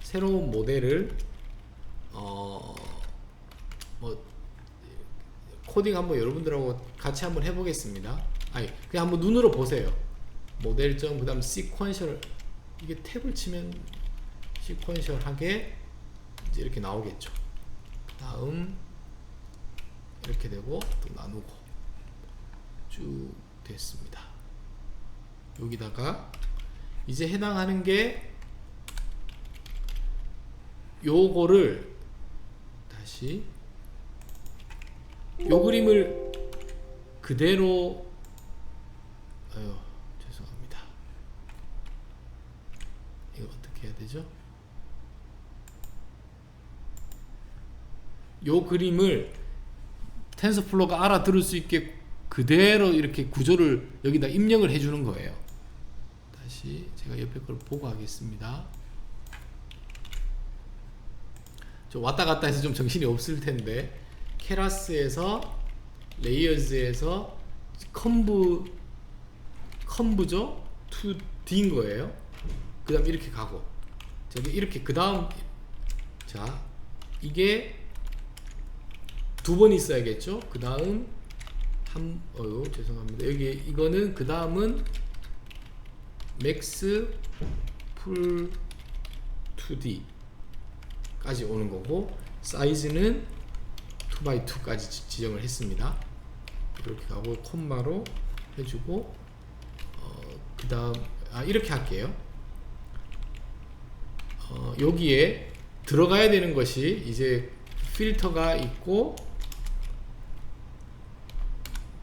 새로운 모델을 뭐 코딩 한번 여러분들하고 같이 한번 해보겠습니다. 아니 그냥 한번 눈으로 보세요. 모델점 그다음 시퀀셜, 이게 탭을 치면 시퀀셜하게 이제 이렇게 나오겠죠. 다음 이렇게 되고 또 나누고 쭉 됐습니다. 여기다가 이제 해당하는 게 요거를 다시 요 그림을 그대로 죄송합니다. 이거 어떻게 해야 되죠? 요 그림을 텐서플로우가 알아들을 수 있게 그대로 이렇게 구조를 여기다 입력을 해주는 거예요. 다시 제가 옆에 걸 보고 하겠습니다. 좀 왔다 갔다 해서 좀 정신이 없을 텐데, 케라스에서 레이어즈에서 컴브죠? 2D인 거예요. 그 다음 이렇게 가고, 저기 이렇게 그 다음, 자 이게 두 번 있어야겠죠. 그 다음 죄송합니다. 여기 이거는 그 다음은 맥스 풀 2D 까지 오는 거고, 사이즈는 2x2까지 지정을 했습니다. 이렇게 가고 콤마로 해주고, 그 다음 이렇게 할게요. 여기에 들어가야 되는 것이 이제 필터가 있고,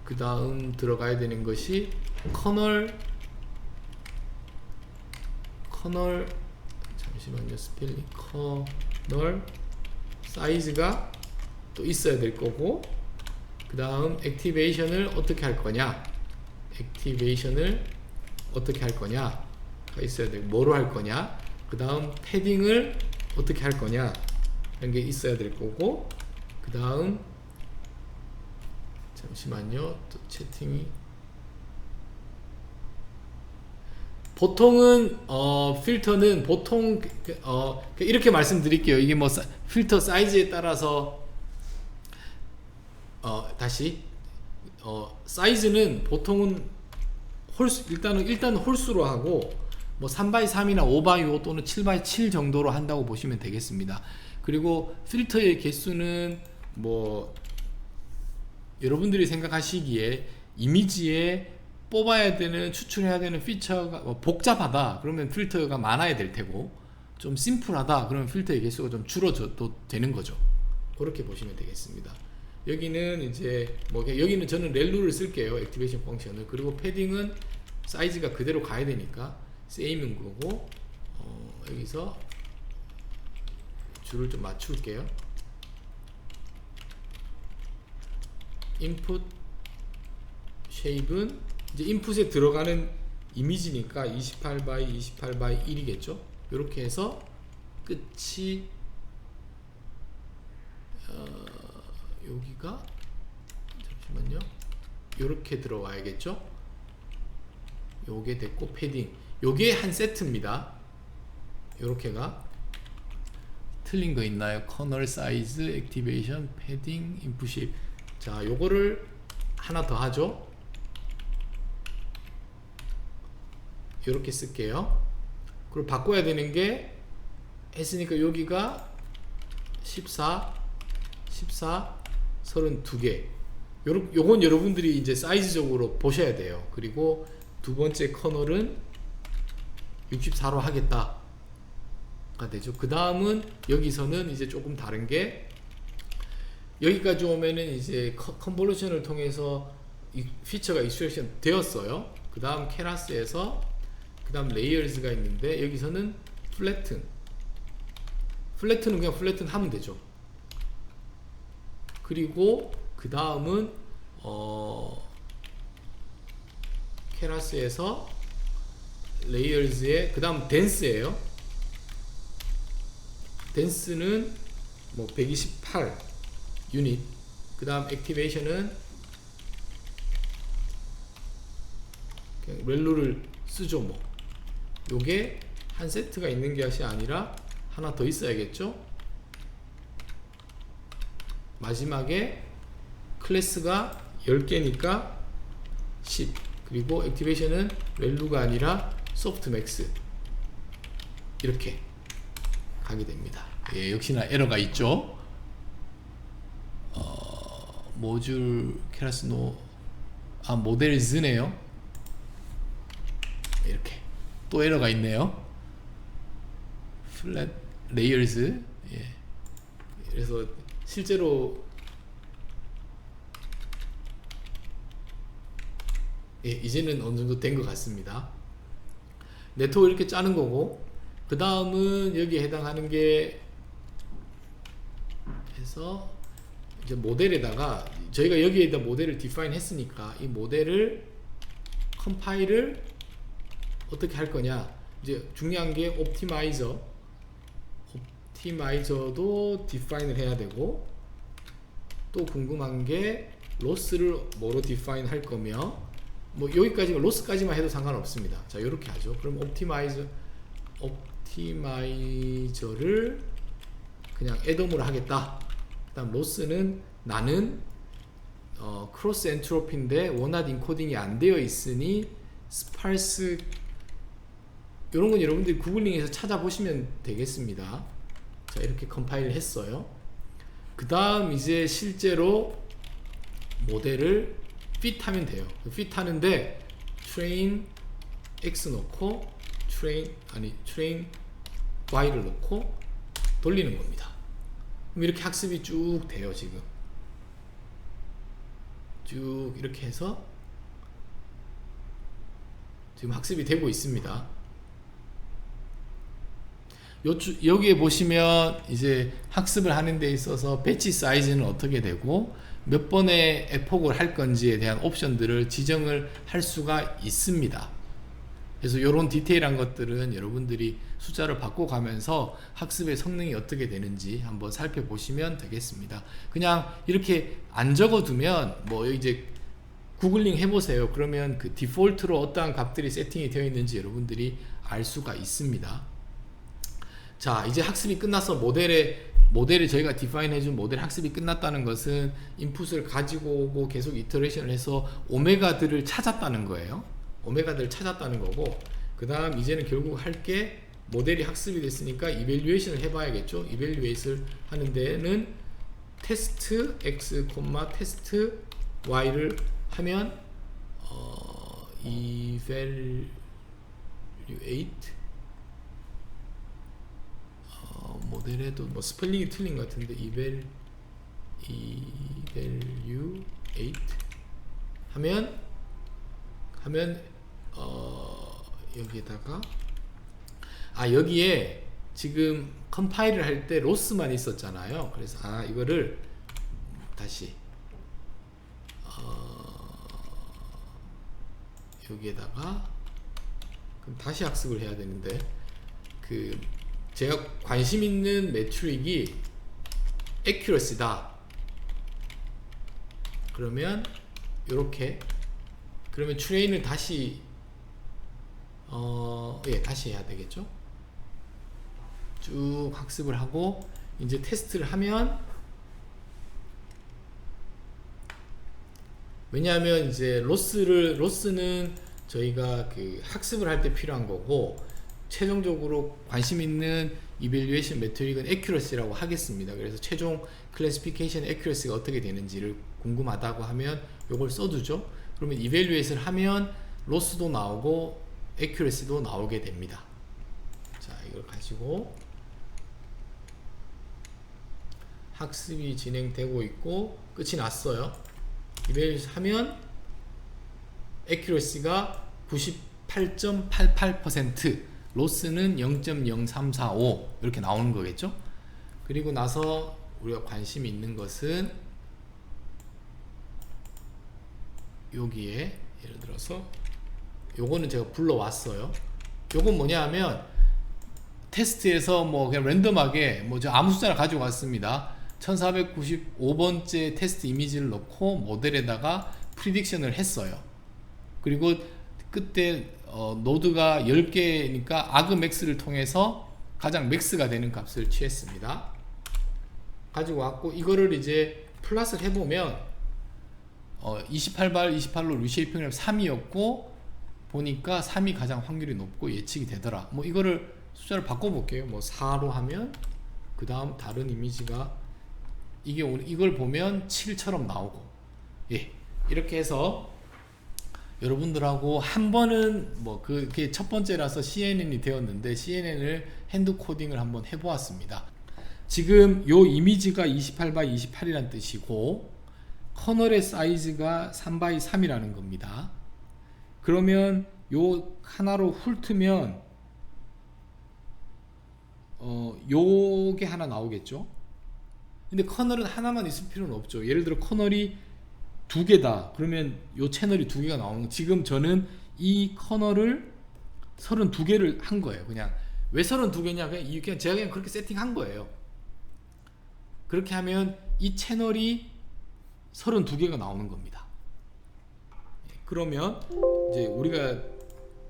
그 다음 들어가야 되는 것이 커널 잠시만요, 스펠링 커널 사이즈가 또 있어야 될 거고, 그 다음 액티베이션을 어떻게 할 거냐, 가 있어야 되고, 뭐로 할 거냐, 그 다음 패딩을 어떻게 할 거냐 이런 게 있어야 될 거고, 그 다음 잠시만요, 또 채팅이, 보통은 필터는 보통 이렇게 말씀드릴게요. 이게 뭐 필터 사이즈에 따라서 다시 사이즈는 보통은 일단 홀수로 하고, 뭐 3x3이나 5x5 또는 7x7 정도로 한다고 보시면 되겠습니다. 그리고 필터의 개수는 뭐 여러분들이 생각하시기에 이미지에 뽑아야 되는, 추출해야 되는 피처가 복잡하다 그러면 필터가 많아야 될 테고, 좀 심플하다 그러면 필터의 개수가 좀 줄어져도 되는 거죠. 그렇게 보시면 되겠습니다. 여기는 이제 뭐 여기는 저는 렐루를 쓸게요, 액티베이션 펑션을. 그리고 패딩은 사이즈가 그대로 가야 되니까 세임인 거고, 여기서 줄을 좀 맞출게요. 인풋 쉐입은 이제 인풋에 들어가는 이미지니까 28x28x1이겠죠. 이렇게 해서 끝이 여기가 잠시만요, 이렇게 들어와야겠죠. 요게 됐고, 패딩 요게 한 세트입니다. 요렇게가 틀린 거 있나요? 커널 사이즈, 액티베이션, 패딩, 인풋 쉐입. 자, 요거를 하나 더 하죠. 이렇게 쓸게요. 그리고 바꿔야 되는 게 했으니까 여기가 14, 32개. 요건 여러분들이 이제 사이즈적으로 보셔야 돼요. 그리고 두 번째 커널은 64로 하겠다가 되죠. 그 다음은 여기서는 이제 조금 다른 게, 여기까지 오면은 이제 컨볼루션을 통해서 이 피처가 익스트랙션 되었어요. 그 다음 케라스에서 그 다음 레이어즈가 있는데, 여기서는 플래튼은 그냥 플래튼 하면 되죠. 그리고 그 다음은 케라스에서 레이어즈에 그 다음 댄스예요. 댄스는 뭐 128 유닛. 그 다음 액티베이션은 그냥 렐루를 쓰죠. 뭐 요게 한 세트가 있는 것이 아니라 하나 더 있어야겠죠. 마지막에 클래스가 10개니까 10, 그리고 액티베이션은 밸류가 아니라 소프트맥스, 이렇게 가게 됩니다. 예, 역시나 에러가 있죠. 모듈 캐라스노 모델즈네요. 이렇게 또 에러가 있네요. 플랫 레이어즈. 예. 그래서 실제로 예, 이제는 어느 정도 된 것 같습니다. 네트워크 이렇게 짜는 거고, 그 다음은 여기에 해당하는 게 해서 이제 모델에다가 저희가 여기에다 모델을 디파인 했으니까 이 모델을 컴파일을 어떻게 할 거냐. 이제 중요한 게 옵티마이저도 디파인을 해야 되고, 또 궁금한 게 로스를 뭐로 디파인 할 거며, 뭐 여기까지 로스까지만 해도 상관없습니다. 자, 이렇게 하죠. 그럼 옵티마이저를 그냥 애덤으로 하겠다. 그다음 로스는 나는 크로스 엔트로피인데 원하드 인코딩이 안 되어 있으니 스파르스, 이런 건 여러분들이 구글링에서 찾아보시면 되겠습니다. 자, 이렇게 컴파일을 했어요. 그 다음 이제 실제로 모델을 핏하면 돼요. 핏하는데 train x 넣고 train y를 넣고 돌리는 겁니다. 그럼 이렇게 학습이 쭉 돼요. 지금 쭉 이렇게 해서 지금 학습이 되고 있습니다. 여기에 보시면 이제 학습을 하는 데 있어서 배치 사이즈는 어떻게 되고 몇 번의 에폭을 할 건지에 대한 옵션들을 지정을 할 수가 있습니다. 그래서 이런 디테일한 것들은 여러분들이 숫자를 바꿔가면서 학습의 성능이 어떻게 되는지 한번 살펴보시면 되겠습니다. 그냥 이렇게 안 적어두면 뭐 이제 구글링 해보세요. 그러면 그 디폴트로 어떠한 값들이 세팅이 되어 있는지 여러분들이 알 수가 있습니다. 자, 이제 학습이 끝나서 모델을 저희가 디파인 해준 모델 학습이 끝났다는 것은 인풋을 가지고 오고 계속 이터레이션을 해서 오메가들을 찾았다는 거예요. 오메가들을 찾았다는 거고, 그 다음 이제는 결국 할 게 모델이 학습이 됐으니까 이밸류에이션을 해봐야겠죠. 이밸류에이션을 하는 데는 테스트 x, 테스트 y를 하면 evaluate 모델에도 뭐 스펠링이 틀린 것 같은데 evaluate 하면 여기에다가 여기에 지금 컴파일을 할 때 로스만 있었잖아요. 그래서 이거를 다시 여기에다가 그럼 다시 학습을 해야 되는데, 그 제가 관심 있는 매트릭이 accuracy다. 그러면 요렇게, 그러면 트레인을 다시 다시 해야 되겠죠. 쭉 학습을 하고 이제 테스트를 하면, 왜냐하면 이제 로스는 저희가 그 학습을 할 때 필요한 거고, 최종적으로 관심 있는 이밸류에이션 매트릭은 accuracy라고 하겠습니다. 그래서 최종 클래시피케이션 accuracy가 어떻게 되는지를 궁금하다고 하면 요걸 써두죠. 그러면 이밸류에이션을 하면 로스도 나오고 accuracy도 나오게 됩니다. 자, 이걸 가지고 학습이 진행되고 있고 끝이 났어요. 이밸류에이션 하면 accuracy가 98.88%, 로스는 0.0345 이렇게 나오는 거겠죠. 그리고 나서 우리가 관심이 있는 것은 여기에 예를 들어서 요거는 제가 불러왔어요. 요건 뭐냐 하면 테스트에서 뭐 그냥 랜덤하게 뭐 저 아무 숫자를 가지고 왔습니다. 1495번째 테스트 이미지를 넣고 모델에다가 프리딕션을 했어요. 그리고 그때 노드가 10개니까 아그맥스를 통해서 가장 맥스가 되는 값을 취했습니다. 가지고 왔고, 이거를 이제 플러스를 해보면 28발 28로 리쉐이핑을 3이었고 보니까 3이 가장 확률이 높고 예측이 되더라. 뭐 이거를 숫자를 바꿔볼게요. 뭐 4로 하면 그 다음 다른 이미지가 이걸 보면 7처럼 나오고, 예, 이렇게 해서 여러분들하고 한 번은 뭐 그게 첫 번째라서 CNN이 되었는데 CNN을 핸드 코딩을 한번 해보았습니다. 지금 요 이미지가 28x 28이란 뜻이고 커널의 사이즈가 3x3이라는 겁니다. 그러면 요 하나로 훑으면 요게 하나 나오겠죠. 근데 커널은 하나만 있을 필요는 없죠. 예를 들어 커널이 두 개다 그러면 요 채널이 두 개가 나오는, 지금 저는 이 커널을 32개를 한 거예요. 그냥 왜 32개냐, 그냥 제가 그냥 그렇게 세팅한 거예요. 그렇게 하면 이 채널이 32개가 나오는 겁니다. 그러면 이제 우리가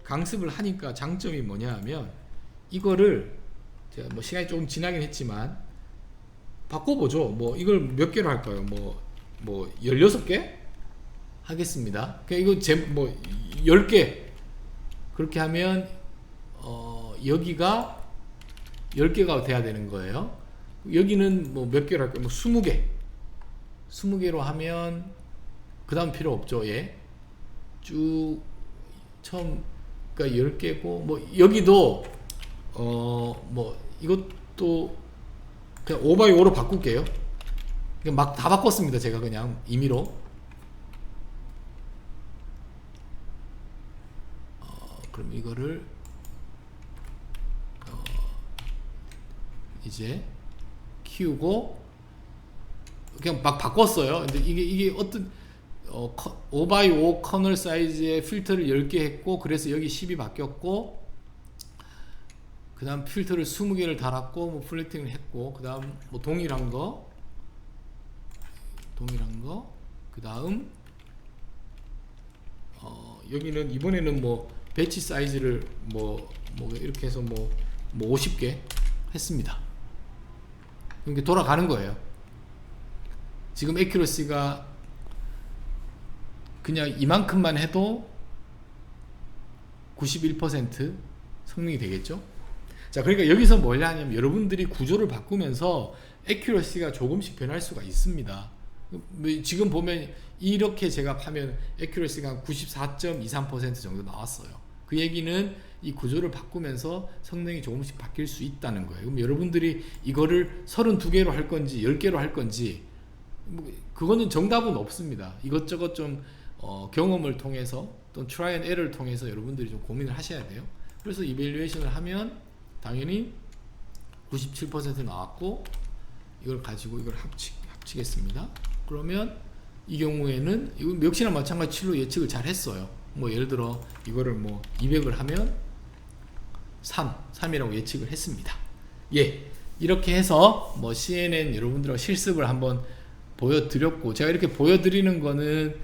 강습을 하니까 장점이 뭐냐 하면 이거를 제가 뭐 시간이 조금 지나긴 했지만 바꿔보죠. 뭐 이걸 몇 개로 할까요? 뭐 16개 하겠습니다. 그러니까 이거 뭐 10개 그렇게 하면 여기가 10개가 돼야 되는 거예요. 여기는 뭐 몇 개로 할까요? 뭐 20개로 하면 그 다음 필요 없죠. 예. 쭉 처음 그러니까 10개고 뭐 여기도 뭐 이것도 그냥 5x5로 바꿀게요. 그냥 막 다 바꿨습니다. 제가 그냥 임의로. 그럼 이거를 이제 키우고 그냥 막 바꿨어요. 근데 이게 어떤 5x5 커널 사이즈의 필터를 10개 했고 그래서 여기 10이 바뀌었고 그 다음 필터를 20개를 달았고 뭐 플래팅을 했고 그 다음 뭐 동일한 거 그 다음 여기는 이번에는 뭐 배치 사이즈를 뭐 이렇게 해서 뭐 50개 했습니다. 이게 돌아가는 거예요. 지금 애큐러시가 그냥 이만큼만 해도 91% 성능이 되겠죠. 자, 그러니까 여기서 뭘 하냐면 여러분들이 구조를 바꾸면서 애큐러시가 조금씩 변할 수가 있습니다. 지금 보면 이렇게 제가 파면 애큐러시가 한 94.23% 정도 나왔어요. 그 얘기는 이 구조를 바꾸면서 성능이 조금씩 바뀔 수 있다는 거예요. 그럼 여러분들이 이거를 32개로 할 건지 10개로 할 건지 그거는 정답은 없습니다. 이것저것 좀 경험을 통해서 또 트라이 앤 에러를 통해서 여러분들이 좀 고민을 하셔야 돼요. 그래서 이밸류에이션을 하면 당연히 97% 나왔고 이걸 가지고 이걸 합치겠습니다. 그러면 이 경우에는 이거 역시나 마찬가지 7로 예측을 잘 했어요. 뭐 예를 들어 이거를 뭐 200을 하면 3이라고 예측을 했습니다. 예, 이렇게 해서 뭐 CNN 여러분들하고 실습을 한번 보여드렸고, 제가 이렇게 보여드리는 거는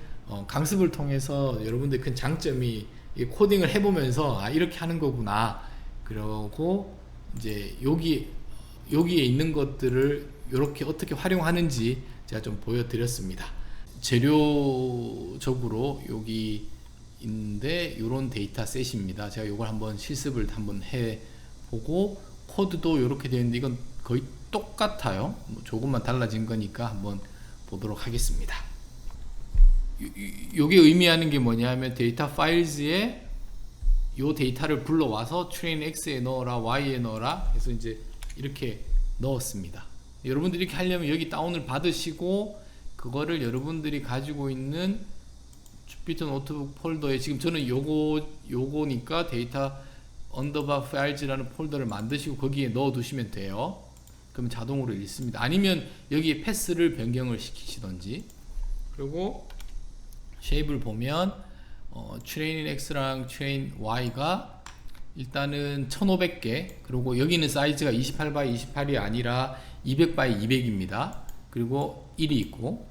강습을 통해서 여러분들의 큰 장점이 코딩을 해보면서 이렇게 하는 거구나, 그러고 이제 여기에 있는 것들을 이렇게 어떻게 활용하는지 제가 좀 보여드렸습니다. 재료적으로 여기 있는데 이런 데이터 셋입니다. 제가 이걸 한번 실습을 한번 해보고 코드도 이렇게 되어 있는데 이건 거의 똑같아요. 뭐 조금만 달라진 거니까 한번 보도록 하겠습니다. 이게 의미하는 게 뭐냐면 데이터 파일즈에 이 데이터를 불러와서 트레인 X에 넣어라, Y에 넣어라 해서 이제 이렇게 넣었습니다. 여러분들이 이렇게 하려면 여기 다운을 받으시고 그거를 여러분들이 가지고 있는 주피터 노트북 폴더에, 지금 저는 요거니까 데이터 언더바 파일즈라는 폴더를 만드시고 거기에 넣어 두시면 돼요. 그럼 자동으로 읽습니다. 아니면 여기에 패스를 변경을 시키시던지. 그리고 쉐입을 보면 트레인 X랑 트레인 Y가 일단은 1500개, 그리고 여기는 사이즈가 28x 28이 아니라 200x 200입니다. 그리고 1이 있고,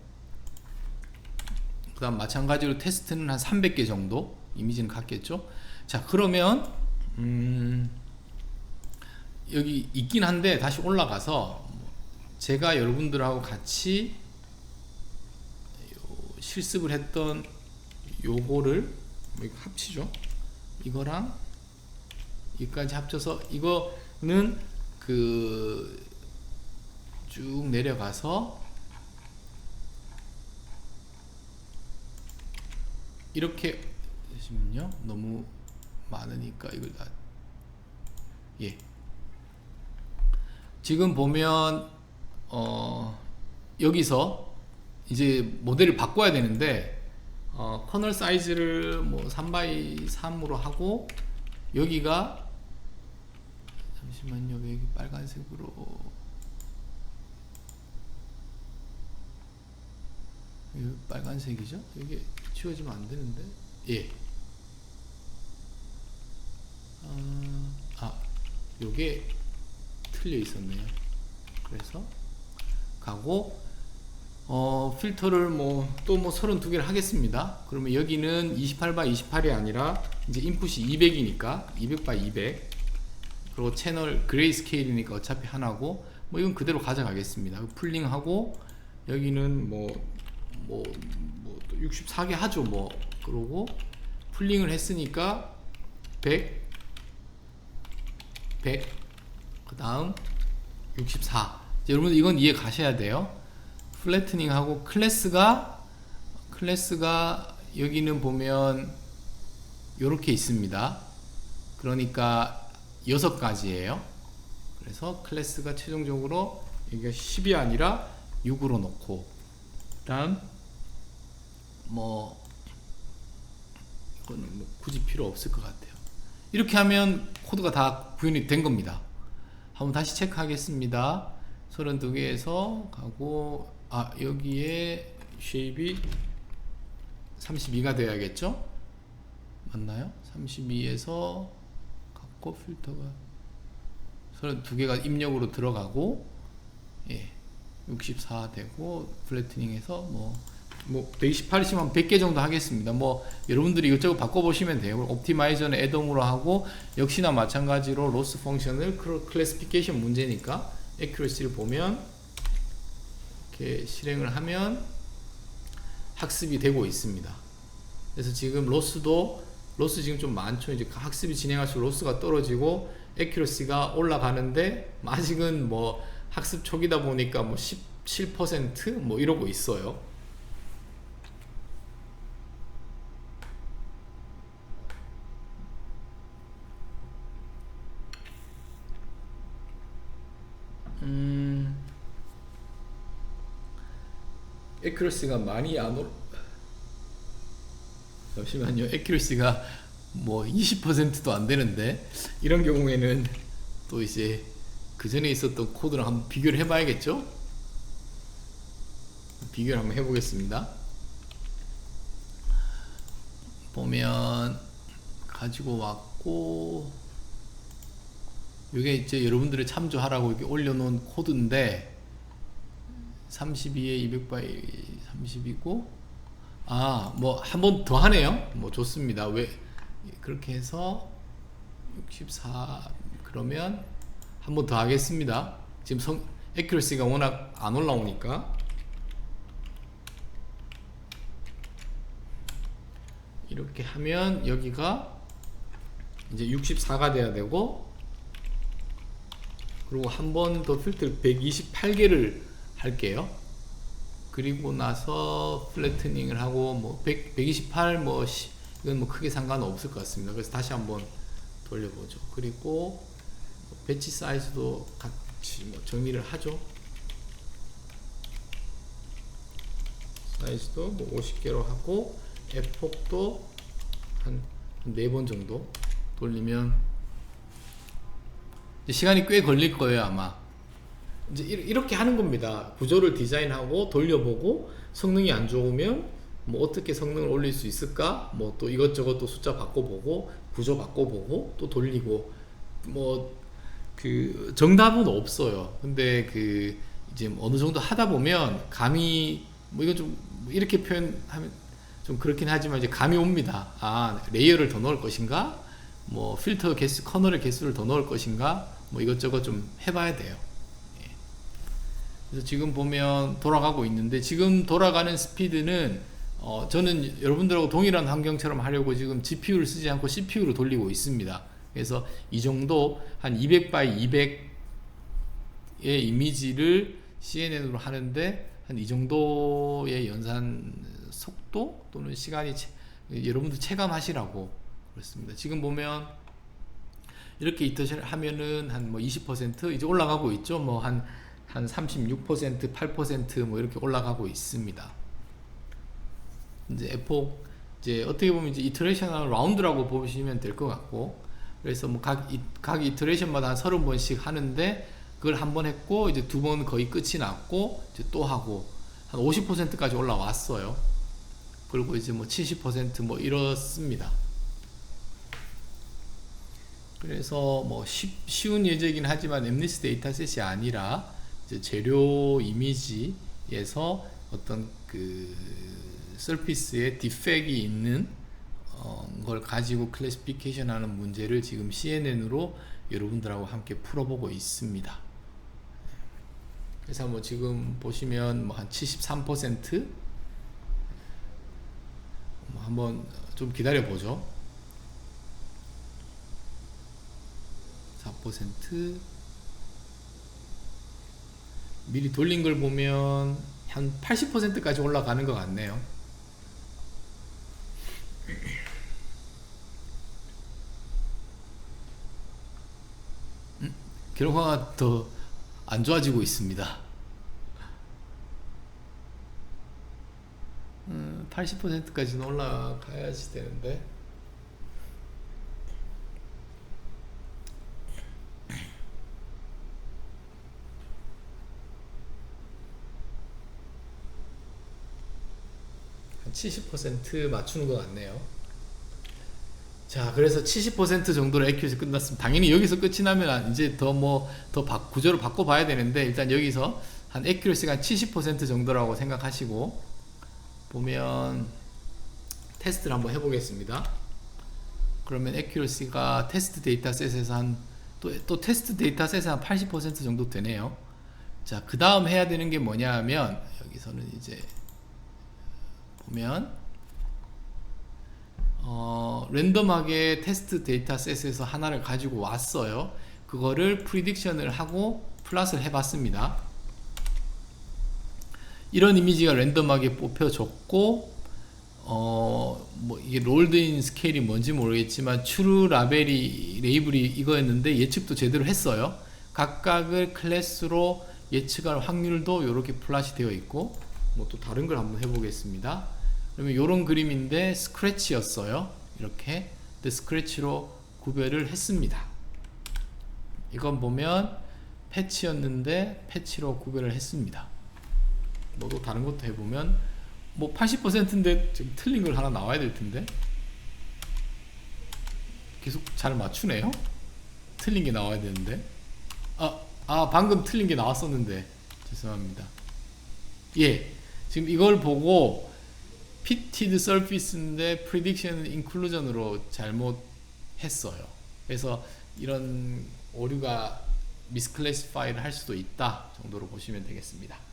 그 다음 마찬가지로 테스트는 한 300개 정도, 이미지는 같겠죠. 자, 그러면 여기 있긴 한데 다시 올라가서 제가 여러분들하고 같이 실습을 했던 요거를 뭐 이거 합치죠. 이거랑 여기까지 합쳐서 이거는 그 쭉 내려가서 이렇게 잠시만요. 너무 많으니까 이걸 다 예. 지금 보면 여기서 이제 모델을 바꿔야 되는데 커널 사이즈를 뭐 3x3으로 하고 여기가 잠시만요. 여기 빨간색으로 여기 빨간색이죠? 이게 치워지면 안 되는데 예. 요게 틀려 있었네요. 그래서 가고 필터를 뭐 또 뭐 32개를 하겠습니다. 그러면 여기는 28x28이 아니라 이제 인풋이 200이니까 200x200 그리고 채널 그레이 스케일이니까 어차피 하나고 뭐 이건 그대로 가져가겠습니다. 풀링하고 여기는 또 64개 하죠. 뭐 그러고 풀링을 했으니까 100 그 다음 64 여러분 이건 이해 가셔야 돼요. 플래트닝 하고 클래스가 여기는 보면 이렇게 있습니다. 그러니까 6가지예요. 그래서 클래스가 최종적으로 여기가 10이 아니라 6으로 놓고 다음 뭐 이거는 뭐 굳이 필요 없을 것 같아요. 이렇게 하면 코드가 다 구현이 된 겁니다. 한번 다시 체크하겠습니다. 32개에서 가고 여기에 쉐입이 32가 되어야겠죠? 맞나요? 32에서 갖고 필터가 32개가 입력으로 들어가고 예, 64 되고 플래트닝해서 뭐 128이시면 100개 정도 하겠습니다. 뭐 여러분들이 이것저것 바꿔보시면 돼요. 옵티마이저는 애덤으로 하고 역시나 마찬가지로 로스 펑션을 클래시피케이션 문제니까 애큐러시를 보면 이렇게 실행을 하면 학습이 되고 있습니다. 그래서 지금 로스 지금 좀 많죠. 이제 학습이 진행할수록 로스가 떨어지고 애큐러시가 올라가는데 아직은 뭐 학습 초기다 보니까 뭐 17% 뭐 이러고 있어요. 애큐러시가 많이 안 올. 잠시만요. 애큐러시가 뭐 20%도 안 되는데 이런 경우에는 또 이제 그 전에 있었던 코드랑 한번 비교를 해봐야겠죠? 비교를 한번 해보겠습니다. 보면 가지고 왔고 이게 이제 여러분들이 참조하라고 이렇게 올려놓은 코드인데 32에 200by 30이고 뭐 한 번 더 하네요. 뭐 좋습니다. 왜 그렇게 해서 64 그러면 한 번 더 하겠습니다. 지금 애큐러시가 워낙 안 올라오니까 이렇게 하면 여기가 이제 64가 돼야 되고 그리고 한 번 더 필터 128개를 할게요. 그리고 나서 플래트닝을 하고 뭐 128 뭐 이건 뭐 크게 상관없을 것 같습니다. 그래서 다시 한번 돌려보죠. 그리고 배치 사이즈도 같이 뭐 정리를 하죠. 사이즈도 뭐 50개로 하고 F폭도 한 4번 정도 돌리면 시간이 꽤 걸릴 거예요. 아마 이제 이렇게 하는 겁니다. 구조를 디자인하고 돌려보고 성능이 안 좋으면 뭐 어떻게 성능을 올릴 수 있을까, 뭐 또 이것저것 또 숫자 바꿔보고 구조 바꿔보고 또 돌리고 뭐 그 정답은 없어요. 근데 그 이제 어느 정도 하다 보면 감이 뭐 이건 좀 이렇게 표현하면 좀 그렇긴 하지만 이제 감이 옵니다. 레이어를 더 넣을 것인가, 뭐 필터 개수, 커널의 개수를 더 넣을 것인가, 뭐 이것저것 좀 해봐야 돼요. 그래서 지금 보면 돌아가고 있는데 지금 돌아가는 스피드는 저는 여러분들하고 동일한 환경처럼 하려고 지금 GPU를 쓰지 않고 CPU로 돌리고 있습니다. 그래서 이 정도 한 200x200의 이미지를 CNN으로 하는데 한 이 정도의 연산 속도 또는 시간이 여러분들 체감하시라고 그렇습니다. 지금 보면 이렇게 이터를 하면은 한 뭐 20% 이제 올라가고 있죠. 뭐 한 36%, 8% 이렇게 올라가고 있습니다. 이제 에폭 이제 어떻게 보면 이제 이터레이션 라운드라고 보시면 될 것 같고, 그래서 뭐 각 이터레이션마다 한 30번씩 하는데 그걸 한 번 했고 이제 2번 거의 끝이 났고 이제 또 하고 한 50%까지 올라왔어요. 그리고 이제 뭐 70% 이렇습니다. 그래서 뭐 쉬운 예제이긴 하지만 엠리스 데이터셋이 아니라 이제 재료 이미지에서 어떤 그 서피스에 디펙이 있는 걸 가지고 클래시피케이션 하는 문제를 지금 CNN으로 여러분들하고 함께 풀어보고 있습니다. 그래서 뭐 지금 보시면 뭐 한 73% 한번 좀 기다려 보죠. 4% 미리 돌린 걸 보면 한 80%까지 올라가는 것 같네요. 결과가 더 안 좋아지고 있습니다. 80%까지는 올라가야지 되는데 한 70% 맞추는 것 같네요. 자, 그래서 70% 정도로 액큐레이시 끝났습니다. 당연히 여기서 끝이 나면 이제 더 구조를 바꿔봐야 되는데, 일단 여기서 한 액큐레이시가 한 70% 정도라고 생각하시고 보면 테스트를 한번 해보겠습니다. 그러면 액큐레이시가 테스트 데이터셋에서 또 테스트 데이터셋에서 한 80% 정도 되네요. 자, 그 다음 해야 되는 게 뭐냐 하면 여기서는 이제 보면 랜덤하게 테스트 데이터셋에서 하나를 가지고 왔어요. 그거를 프리딕션을 하고 플롯을 해봤습니다. 이런 이미지가 랜덤하게 뽑혀졌고 뭐 이게 롤드인 스케일이 뭔지 모르겠지만 추루 라벨이 레이블이 이거였는데 예측도 제대로 했어요. 각각을 클래스로 예측할 확률도 이렇게 플롯이 되어 있고, 뭐 또 다른 걸 한번 해보겠습니다. 그러면 이런 그림인데 스크래치였어요. 이렇게 근데 스크래치로 구별을 했습니다. 이건 보면 패치였는데 패치로 구별을 했습니다. 또 다른 것도 해보면 뭐 80%인데 지금 틀린 걸 하나 나와야 될 텐데 계속 잘 맞추네요. 틀린 게 나와야 되는데 방금 틀린 게 나왔었는데 죄송합니다. 예, 지금 이걸 보고 Pitted Surface인데 Prediction Inclusion으로 잘못했어요. 그래서 이런 오류가 미스클래시파이를 할 수도 있다 정도로 보시면 되겠습니다.